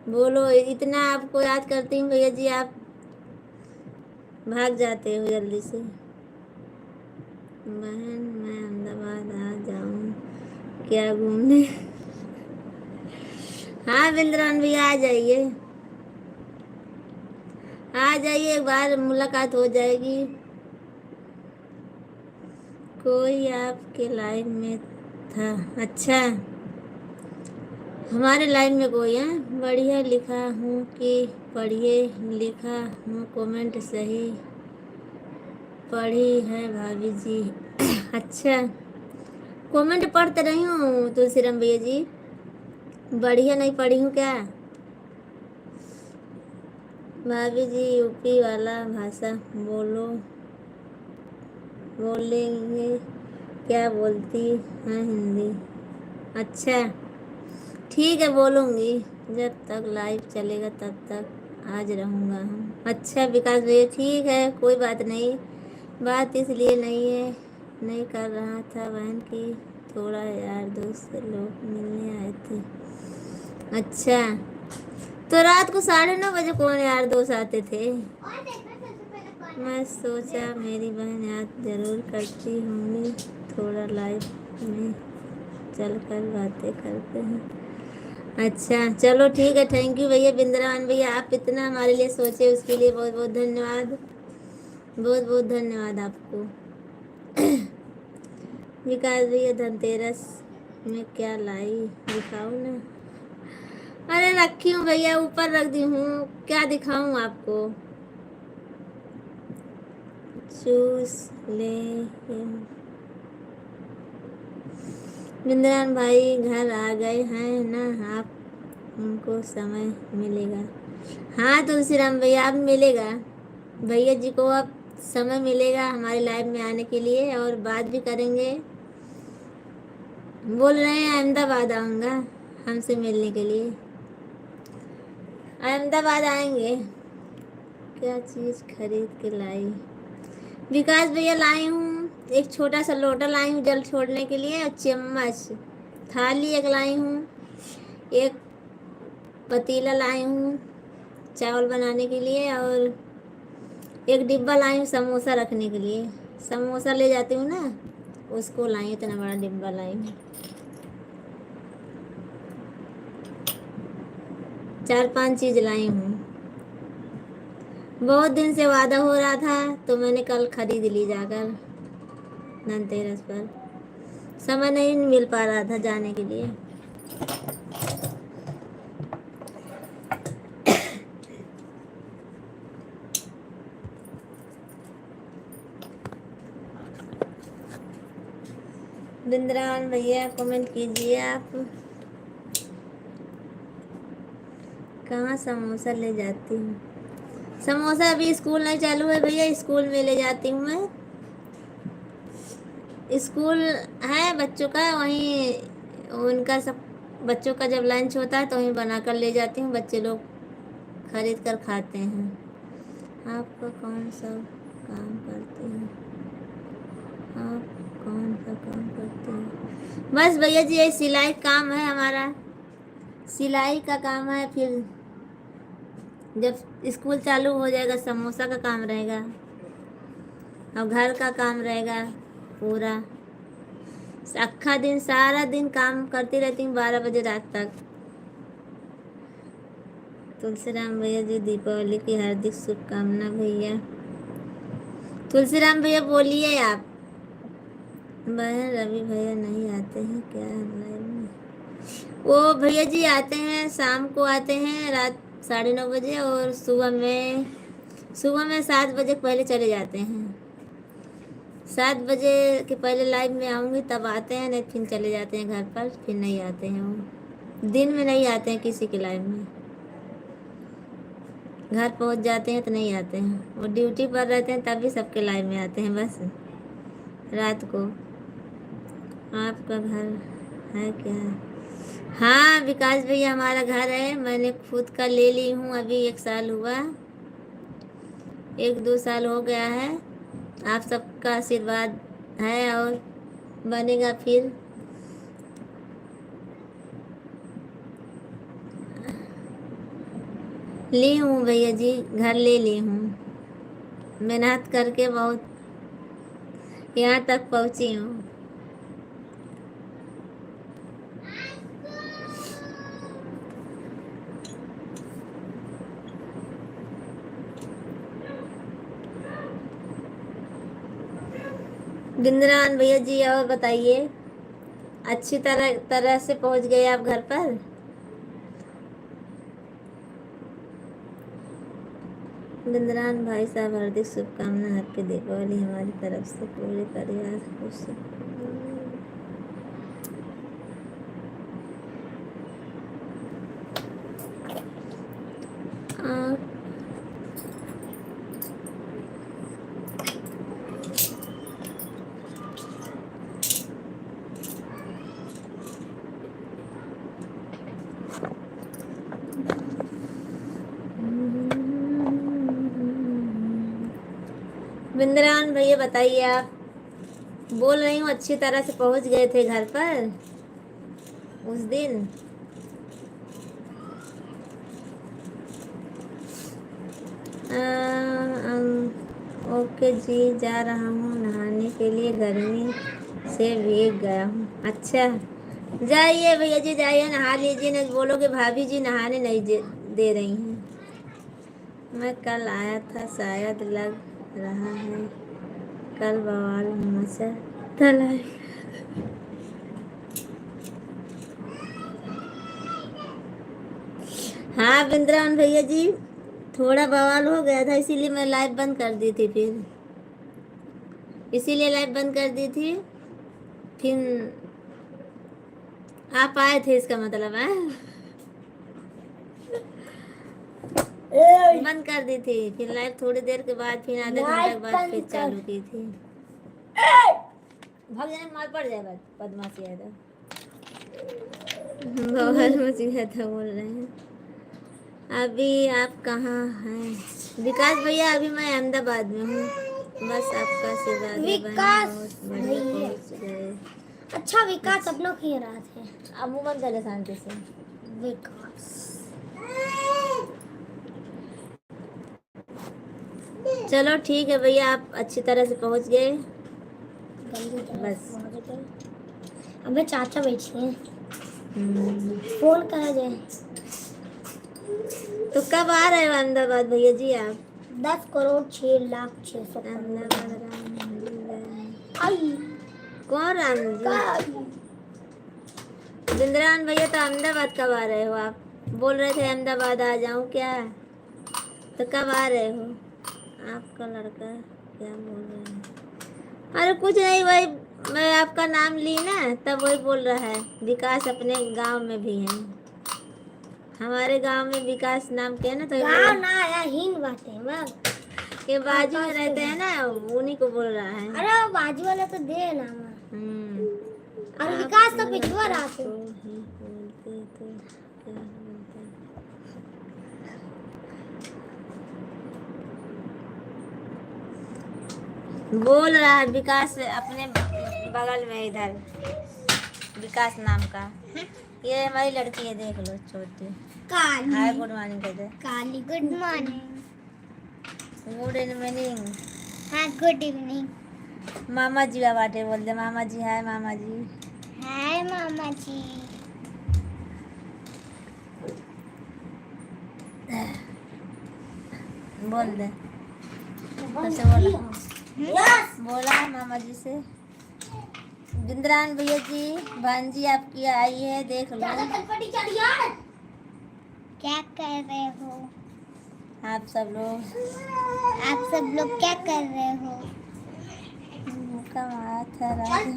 बोलो, इतना आपको याद करती हूँ भैया जी, आप भाग जाते हो जल्दी से। बहन मैं अहमदाबाद आ जाऊँ क्या घूमने। हाँ बिंद्रान भैया आ जाइए, आ जाइए, एक बार मुलाकात हो जाएगी। कोई आपके लाइन में था। अच्छा, हमारे लाइन में कोई है। बढ़िया लिखा हूँ कि पढ़िए, लिखा हूँ कमेंट सही पढ़ी है भाभी जी। अच्छा, कमेंट पढ़ते रही हूँ तुलसीराम भैया जी, बढ़िया नहीं पढ़ी हूँ क्या। भाभी जी यूपी वाला भाषा बोलेंगे क्या, बोलती हैं हिंदी। अच्छा ठीक है, बोलूँगी, जब तक लाइव चलेगा तब तक आज रहूँगा हम। अच्छा विकास भैया ठीक है, कोई बात नहीं, बात इसलिए नहीं कर रहा था बहन की, थोड़ा यार दोस्त से लोग मिलने आए थे। अच्छा, तो रात को 9:30 बजे कौन यार दोस्त आते थे। मैं सोचा मेरी बहन याद जरूर करती होंगी, थोड़ा लाइव में चलकर बातें करते हैं। अच्छा चलो ठीक है, थैंक यू भैया बिंद्रावन भैया, आप इतना हमारे लिए सोचे उसके लिए बहुत बहुत धन्यवाद, बहुत बहुत धन्यवाद आपको। विकास भैया धनतेरस में क्या लाई दिखाऊं ना। अरे रखी हूँ भैया, ऊपर रख दी हूँ, क्या दिखाऊं आपको। चूस ले बिंद्रान भाई घर आ गए हैं ना, आप उनको समय मिलेगा। हाँ तुलसीराम भैया अब मिलेगा, भैया जी को अब समय मिलेगा हमारे लाइव में आने के लिए, और बात भी करेंगे। बोल रहे हैं अहमदाबाद आऊँगा हमसे मिलने के लिए। अहमदाबाद आएंगे। क्या चीज़ खरीद के लाई? विकास भैया लाई हूँ एक छोटा सा लोटा लाई हूँ जल छोड़ने के लिए, और चम्मच, थाली एक लाई हूँ, एक पतीला लाई हूँ चावल बनाने के लिए, और एक डिब्बा लाई हूँ समोसा रखने के लिए। समोसा ले जाती हूँ ना, उसको लाई, इतना बड़ा डिब्बा लाई हूँ। 4-5 चीज़ लाई हूँ। बहुत दिन से वादा हो रहा था तो मैंने कल खरीद ली जाकर धनतेरस पर। समय नहीं मिल पा रहा था जाने के लिए। बिंद्रान भैया कमेंट कीजिए आप। कहाँ समोसा ले जाती हूँ? समोसा अभी स्कूल नहीं चालू है भैया, स्कूल में ले जाती हूँ मैं। स्कूल है बच्चों का, वहीं उनका सब बच्चों का जब लंच होता है तो वहीं बना कर ले जाती हूँ, बच्चे लोग खरीद कर खाते हैं। आपका कौन सा काम करते हैं? आप कौन सा काम करते हैं? बस भैया जी ये सिलाई काम है हमारा, सिलाई का काम है। फिर जब स्कूल चालू हो जाएगा समोसा का काम रहेगा, और घर का काम रहेगा पूरा। अक्खा दिन सारा दिन काम करती रहती हूँ 12 बजे रात तक। तुलसीराम भैया जी दीपावली की हार्दिक शुभकामना भैया। तुलसीराम भैया बोलिए आप। बहन रवि भैया नहीं आते हैं क्या लाइव में? वो भैया जी आते हैं, शाम को आते हैं रात 9:30 बजे, और सुबह में 7 बजे पहले चले जाते हैं। 7 बजे के पहले लाइव में आऊँगी तब आते हैं, नहीं फिर चले जाते हैं घर पर, फिर नहीं आते हैं वो। दिन में नहीं आते हैं किसी के लाइव में, घर पहुंच जाते हैं तो नहीं आते हैं। वो ड्यूटी पर रहते हैं तभी सबके लाइव में आते हैं बस रात को। आपका घर है क्या? हाँ विकास भैया हमारा घर है, मैंने खुद का ले ली हूँ, अभी 1 साल हुआ, 1-2 साल हो गया है। आप सबका आशीर्वाद है और बनेगा फिर। ली हूँ भैया जी, घर ले ली हूँ, मेहनत करके बहुत यहाँ तक पहुँची हूँ। बिंद्रान भैया जी और बताइए, अच्छी तरह से पहुँच गए आप घर पर? बिंद्रान भाई साहब हार्दिक शुभकामना, हैप्पी दीपावली हमारी तरफ से, पूरे परिवार खुश। बिंद्रान भैया बताइए आप। बोल रही हूँ अच्छी तरह से पहुँच गए थे घर पर उस दिन। ओके जी, जा रहा हूँ नहाने के लिए, गर्मी से भीग गया हूँ। अच्छा जाइए भैया जी, जाइए नहा लीजिए, नहीं बोलोगे भाभी जी नहाने नहीं दे रही हैं। मैं कल आया था, शायद लग रहा है कल बवाल मचा तलाई। हाँ बिंद्रान भैया जी, थोड़ा बवाल हो गया था, इसीलिए मैं लाइव बंद कर दी थी। फिर इसीलिए लाइव बंद कर दी थी। फिर आप आए थे इसका मतलब है, बंद कर दी थी। फिर लाइव थोड़ी देर के बाद, फिर आधे घंटे के बाद फिर चालू की थी। भाग जाने मार पड़ जाएगा बदमाशी है। बहुत मुझे था बोल रहे हैं। अभी आप कहाँ हैं विकास भैया? अभी मैं अहमदाबाद में हूँ। बस आपका आशीर्वाद है, बहन विकास बहुत बढ़िया भैया। पहुँच गए। अच्छा विकास अपनों की रात है। अब मुँह मत करे शांति से। विकास चलो ठीक है भैया, आप अच्छी तरह से पहुँच गए। गंदी तरह बस। से पहुंच गए। अबे चाचा बैठे हैं, फोन करा जाए। तो कब आ रहे हो अहमदाबाद भैया जी आप? 10,06,06,000 अहमदाबाद राम जी। आई कौन राम जी? बिंद्रान भैया तो अहमदाबाद कब आ रहे हो आप? बोल रहे थे अहमदाबाद आ जाऊं क्या? तो कब आ रहे हो? आपका लड़का क्या बोल रहा है? अरे कुछ नहीं, वही मैं आपका नाम ली ना तब वही बोल रहा है विकास अपने गांव में भी है। हमारे गांव में विकास नाम के है ना, तो गाँव ना आया हीन बातें मैं। ये बाजू में रहते हैं ना, उन्हीं को बोल रहा है। अरे वो बाजू वाला तो दे ना हम्म। और विकास तो पिछुआ रहा तो था। ही बोलते तो क्या बोलते? बोल रहा है विकास अपने बगल में इधर, विकास नाम का। ये हमारी लड़की है, देख लो, छोटी। काली हाय गुड मॉर्निंग कहते। काली गुड मॉर्निंग। Good evening. हाँ गुड इवनिंग। मामा जी का बाटे बोलते, मामा जी हाय मामा जी। हाय मामा जी। बोल दे सबसे बोला। यस बोला मामा जी से। बिंद्रान भैया जी भांजी आपकी आई है, देख लो। क्या कर रहे हो आप सब लोग? क्या कर रहे हो? कमाया था रात।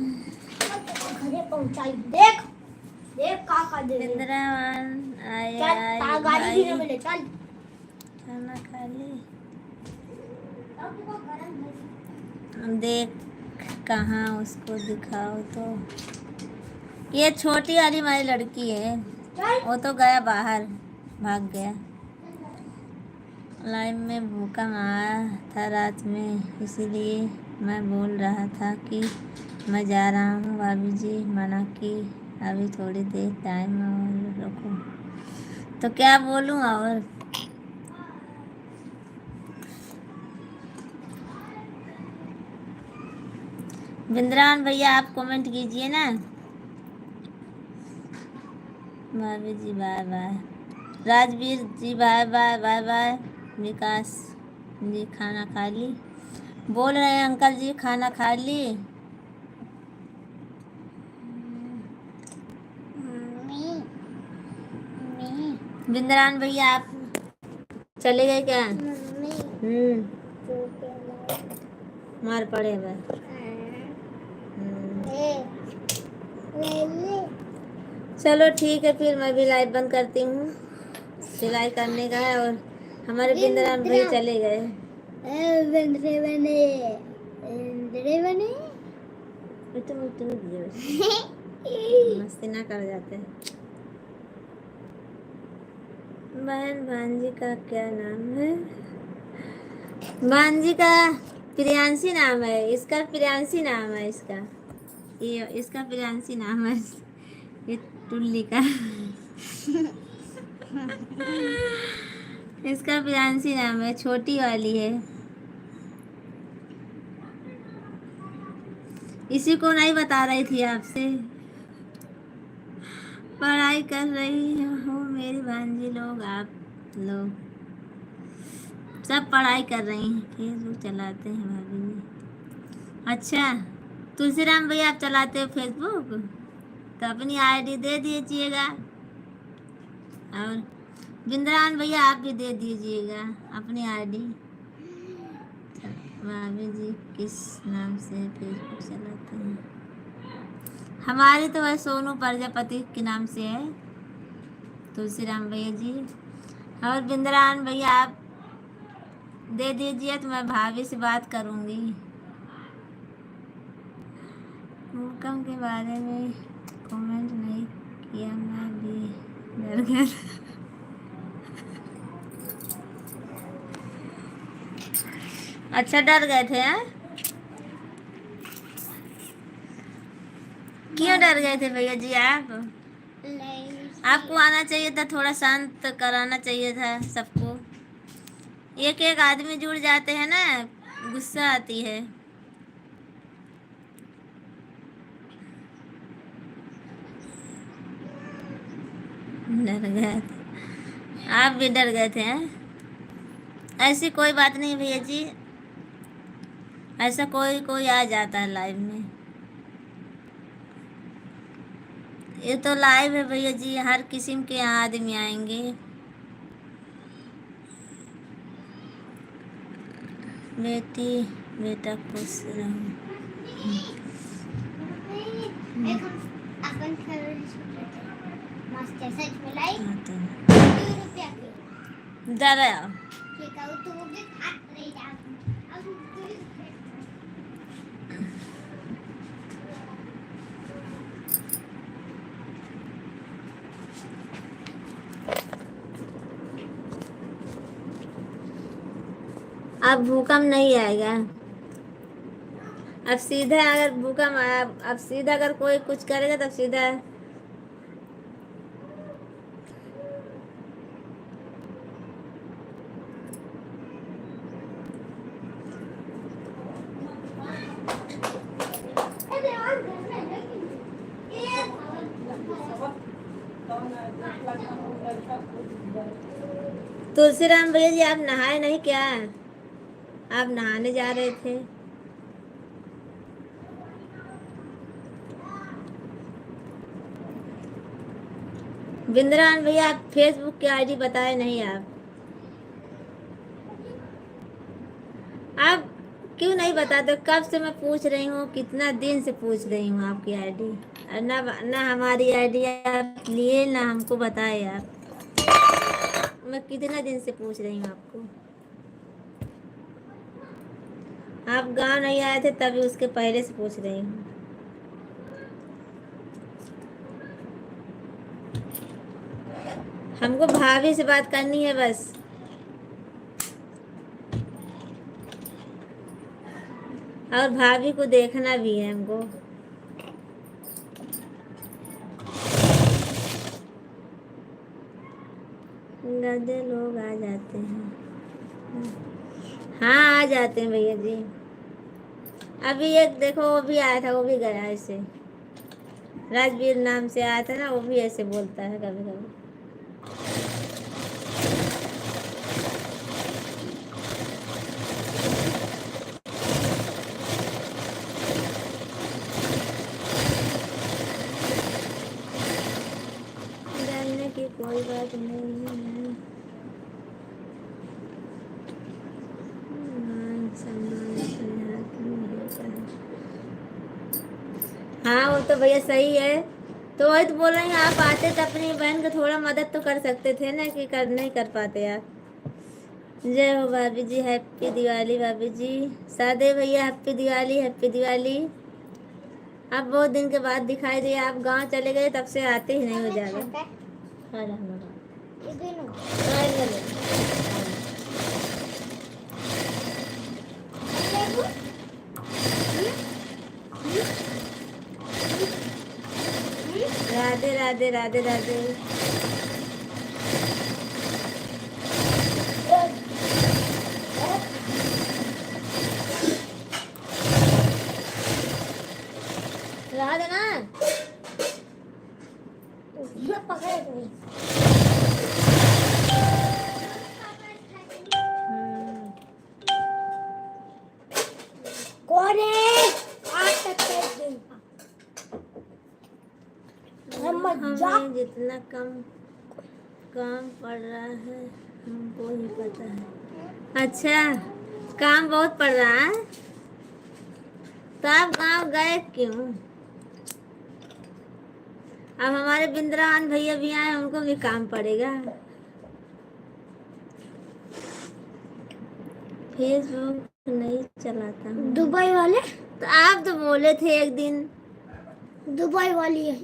घरे पहुंचाई। देख देख का दे। बिंद्रावन आए चल गाड़ी भी ना मिले। चल खाना खा ली। देख कहाँ, उसको दिखाओ तो। ये छोटी वाली हमारी लड़की है, वो तो गया बाहर, भाग गया। लाइव में भूकंप आया था रात में, इसीलिए मैं बोल रहा था कि मैं जा रहा हूँ। भाभी जी मना की अभी थोड़ी देर टाइम और रुको। तो क्या बोलूँ और? बिंद्रान भैया आप कमेंट कीजिए ना। भाभी जी बाय बाय। राजवीर जी बाय बाय बाय बाय। विकास जी खाना खा ली? बोल रहे हैं अंकल जी खाना खा ली? बिंद्रान भैया आप चले गए क्या? मार पड़े वह। चलो ठीक है, फिर मैं भी लाइव बंद करती हूँ, सिलाई करने का है। और हमारे बिंद्रान भैया चले गए। मस्ती ना कर जाते। बहन भांजी का क्या नाम है? भांजी का प्रियांशी नाम है, इसका प्रियांशी नाम है, ये इसका प्रियांशी नाम है, ये टुल्ली का। इसका प्रियांशी नाम है, छोटी वाली है। इसी को नहीं बता रही थी आपसे। पढ़ाई कर रही हो मेरी भांजी लोग, आप लोग सब पढ़ाई कर रही हैं, फेसबुक चलाते हैं भाभी जी। अच्छा तुलसीराम भैया आप चलाते हो फेसबुक, तो अपनी आईडी दे दीजिएगा। और बिंद्रान भैया आप भी दे दीजिएगा अपनी आईडी। भाभी जी किस नाम से फेसबुक चलाते हैं? हमारी तो वह सोनू प्रजापति के नाम से है, तुलसीराम भैया जी। और बिंद्रान भैया आप दे दीजिए तो मैं भाभी से बात करूँगी। भूकंप के बारे में कमेंट नहीं या मैं भी डर गया था। अच्छा डर गए थे हैं? क्यों डर गए थे भैया जी आप? आपको आना चाहिए था, थोड़ा शांत कराना चाहिए था सबको। एक एक आदमी जुड़ जाते हैं ना, गुस्सा आती है। डर गए थे, आप भी डर गए थे हैं? ऐसी कोई बात नहीं भैया जी, ऐसा कोई कोई आ जाता है लाइव में। ये तो लाइव है भैया जी, हर किस्म के यहाँ आदमी आएंगे। बेटी बेटा खुश रहो। एक हम अपन मस्त सच मिलाई आते हैं। 2 रुपया की डर आओ। ठीक है तो वो भी खात रही जा अब अब भूकंप नहीं आएगा। अब सीधा अगर भूकंप आया, अब सीधा अगर कोई कुछ करेगा तब सीधा तुलसीराम भैया जी, आप नहाए नहीं क्या? आप नहाने जा रहे थे। बिंद्रान भैया, आप फेसबुक की आईडी बताए नहीं आप क्यों नहीं बताते? कब से मैं पूछ रही हूँ, कितना दिन से पूछ रही हूँ आपकी आईडी। ना ना हमारी आईडी आप लिए, ना हमको बताए आप। मैं कितना दिन से पूछ रही हूँ आपको। आप गांव नहीं आए थे तभी उसके पहले से पूछ रही हूँ। हमको भाभी से बात करनी है बस। और भाभी को देखना भी है हमको। गधे लोग आ जाते हैं। हाँ आ जाते हैं भैया जी। अभी एक देखो वो भी आया था, वो भी गया ऐसे। राजवीर नाम से आया था ना, वो भी ऐसे बोलता है कभी कभी। डरने की कोई बात नहीं है। मान सम्मान अपने हाथ में होता है। हाँ वो तो भैया सही है। तो वही तो बोल रही हूँ, आप आते तो अपनी बहन को थोड़ा मदद तो कर सकते थे ना, कि कर नहीं कर पाते आप। जय हो भाभी जी, हैप्पी दिवाली भाभी जी। सादे भैया हैप्पी दिवाली, हैप्पी दिवाली। आप बहुत दिन के बाद दिखाई दिए, आप गांव चले गए तब से आते ही नहीं हो जाएगा। राधे राधे राधे राधे। राधे ना हमें जितना कम काम पड़ रहा है हमको ही पता है। अच्छा काम बहुत पड़ रहा है, तो आप गाँव गए क्यों? अब हमारे बिंद्रावन भैया भी आए, उनको भी काम पड़ेगा। फेसबुक नहीं चलाता हूँ। दुबई वाले तो आप तो बोले थे एक दिन। दुबई वाली है,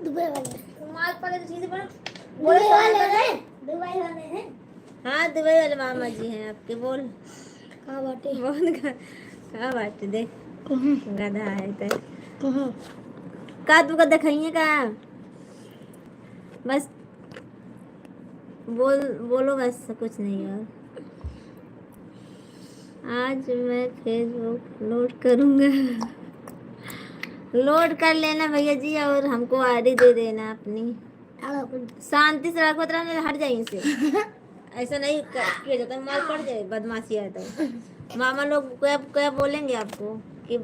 दुबई वाले माल पड़े तो चीजें पड़े। दुबई वाले हैं, दुबई वाले हैं। हाँ दुबई वाले मामा जी हैं आपके। बोल कहाँ बाटे? बहुत कहाँ बात देख गधा है ते कहाँ? का तू का दिखाइए का बस बोलो बस कुछ नहीं। और आज मैं फेसबुक लोड करूँगा। लोड कर लेना भैया जी और हमको आईडी दे देना अपनी। शांति से रखो तरह मेरे हट जाइए से। ऐसा नहीं किया जाता, मार पड़ जाए बदमाशी है तो। मामा लोग क्या क्या बोलेंगे आपको कि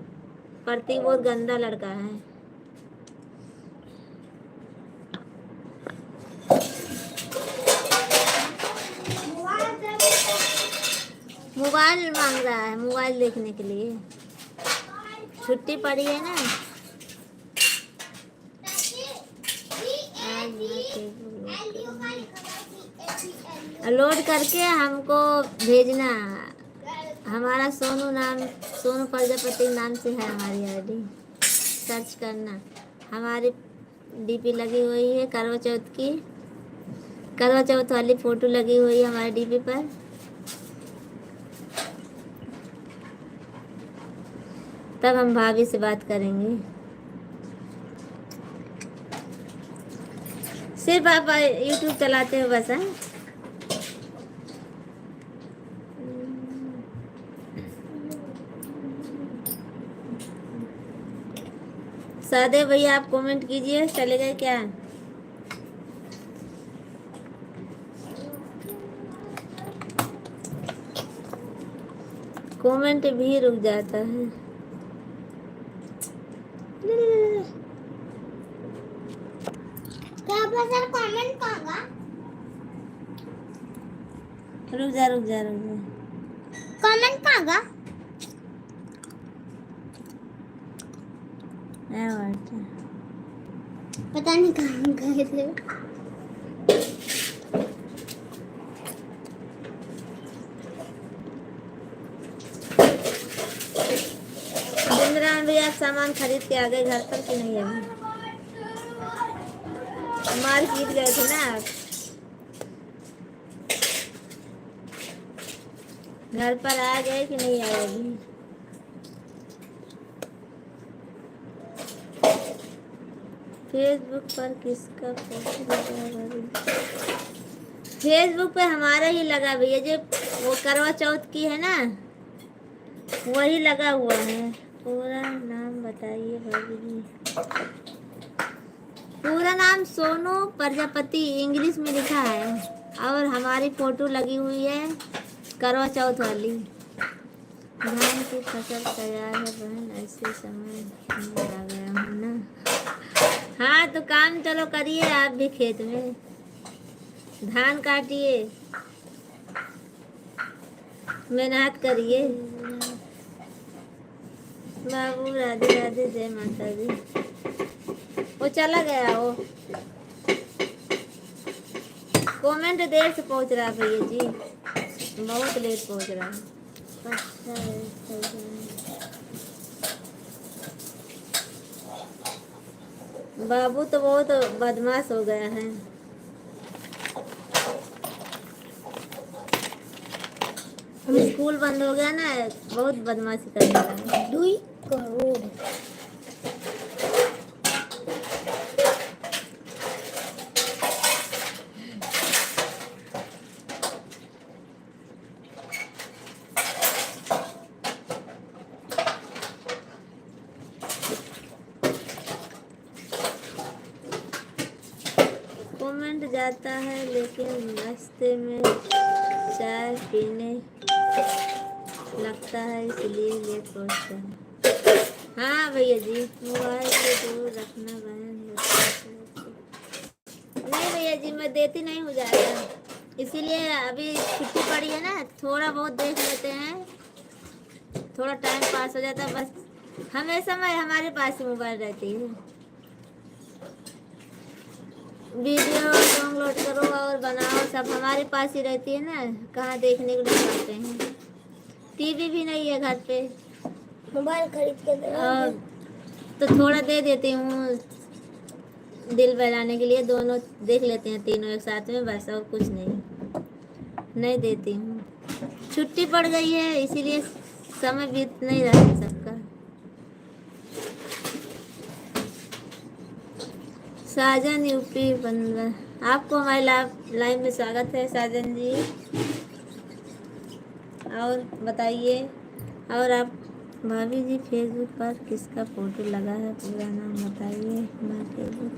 प्रतीक बहुत गंदा लड़का है। मोबाइल मांग रहा है, मोबाइल देखने के लिए। छुट्टी पड़ी है ना। लोड करके हमको भेजना। हमारा सोनू प्रजापति नाम से है हमारी आईडी। सर्च करना। हमारी डीपी लगी हुई है करवा चौथ की। करवा चौथ वाली फोटो लगी हुई है हमारी डीपी पर। तब हम भाभी से बात करेंगे। सिर्फ आप यूट्यूब चलाते हो बस। हैं सादे भैया आप कमेंट कीजिए। चले गए क्या? कमेंट भी रुक जाता है। क्या पता कमेंट कहाँ? रुक जा। कमेंट कहाँ? पता नहीं कहाँ गए थे। जिंद्रान भैया आप सामान खरीद के आ गए घर पर कि नहीं? अभी मार्केट गए थे ना आप। घर पर आ गए कि नहीं आए अभी? फेसबुक पर किसका फोटो लगा? फेसबुक पे हमारा ही लगा भैया। जो वो करवा चौथ की है ना वही लगा हुआ है। पूरा नाम बताइए भाभी जी। पूरा नाम सोनू प्रजापति इंग्लिश में लिखा है और हमारी फोटो लगी हुई है करवा चौथ वाली। धान की फसल तैयार है बहन, ऐसे समय में आ गया हूँ ना। हाँ तो काम चलो करिए आप भी खेत में। धान काटिए, मेहनत करिए। बाबू राधे राधे, जय माता दी। वो चला गया वो। कमेंट देर से पहुंच रहा है भैया जी, बहुत लेट पहुंच रहा है। अच्छा बाबू तो बहुत बदमाश हो गया है। स्कूल बंद हो गया ना, बहुत बदमाशी करने लगा। 2 करोड़। कमेंट जाता है लेकिन नाश्ते में चाय पीने लगता है इसलिए लेट पहुंचता है। हाँ भैया जी, मोबाइल से दूर रखना बहन। नहीं भैया जी मैं देती नहीं हूँ ज़्यादा, इसीलिए अभी छुट्टी पड़ी है ना, थोड़ा बहुत देख लेते हैं, थोड़ा टाइम पास हो जाता है बस। हमेशा मैं हमारे पास ही मोबाइल रहती है। वीडियो डाउनलोड करो और बनाओ सब हमारे पास ही रहती है ना, कहाँ देखने को नहीं पाते हैं। टीवी भी नहीं है घर पे। मोबाइल खरीद के दे। तो थोड़ा दे देती हूँ, दिल बहलाने के लिए दोनों देख लेते हैं, तीनों एक साथ में, बस और कुछ नहीं। नहीं देती हूँ, छुट्टी पड़ गई है इसीलिए समय बीत नहीं रहा है सबका। साजन यूपी 15, आपको हमारे लाइव में स्वागत है साजन जी। और बताइए, और आप भाभी जी फेसबुक पर किसका फोटो लगा है, पूरा नाम बताइए। मैं फेसबुक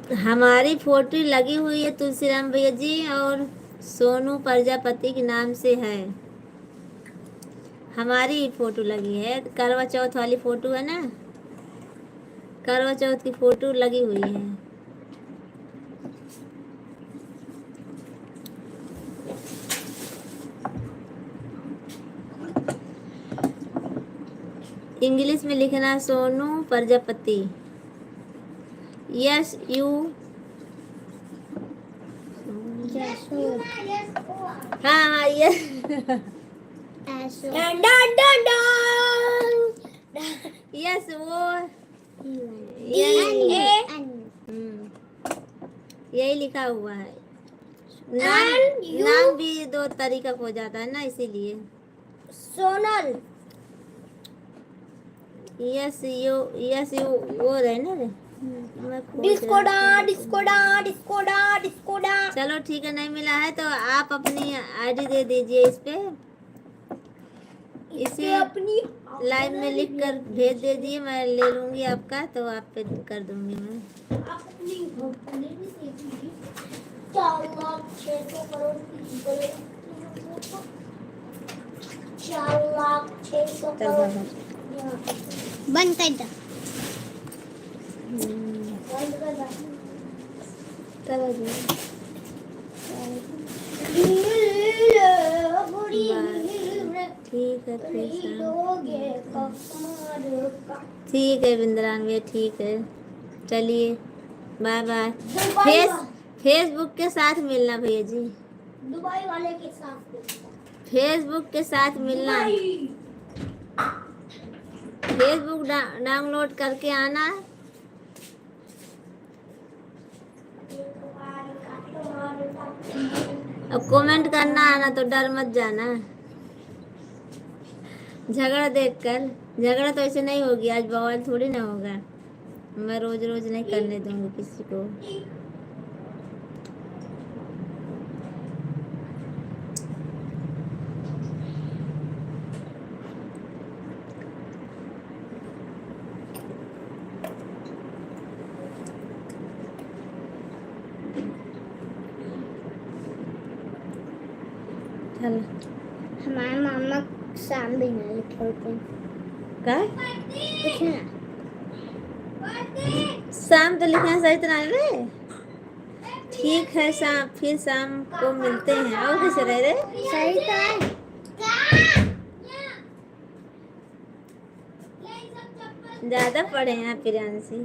पर हमारी फोटो लगी हुई है तुलसीराम भैया जी और सोनू प्रजापति के नाम से है, हमारी फोटो लगी है। करवा चौथ वाली फोटो है ना, करवा चौथ की फोटो लगी हुई है। इंग्लिश में लिखना सोनू प्रजापति, यस यू, हाँ हाँ यस, यस वो यही लिखा हुआ है। नाम भी दो तरीका हो जाता है ना, इसीलिए। सोनल, यस यू वो रहे ना रे। डिस्कोडा। चलो ठीक है, नहीं मिला है तो आप अपनी आईडी दे दीजिए इस पे, इसे अपनी लाइव में लिख कर भेज दे दिए, मैं ले लूंगी आपका, तो आप पे कर दूंगी मैं। अपनी 4,600 करोड़ की 4,600 करोड़ बंद कर दो। ठीक है ठीक है बिंद्रान भैया, ठीक है, चलिए बाय बाय। फेसबुक के साथ मिलना भैया जी, दुबई वाले के साथ, फेसबुक के साथ मिलना, फेसबुक डाउनलोड करके आना, अब कमेंट करना आना, तो डर मत जाना झगड़ा देखकर। झगड़ा तो ऐसे नहीं होगी, आज बवाल थोड़ी ना होगा, मैं रोज रोज नहीं करने दूंगी किसी को। चलो, हमारे मामा शाम भी ना लिखे होते हैं। क्या कुछ ना, शाम तो लिखना सही तरह रे। ठीक है, शाम फिर शाम को मिलते हैं। और कैसे रह रे, सही तो है। ज्यादा पढ़े हैं आप प्रियांशी।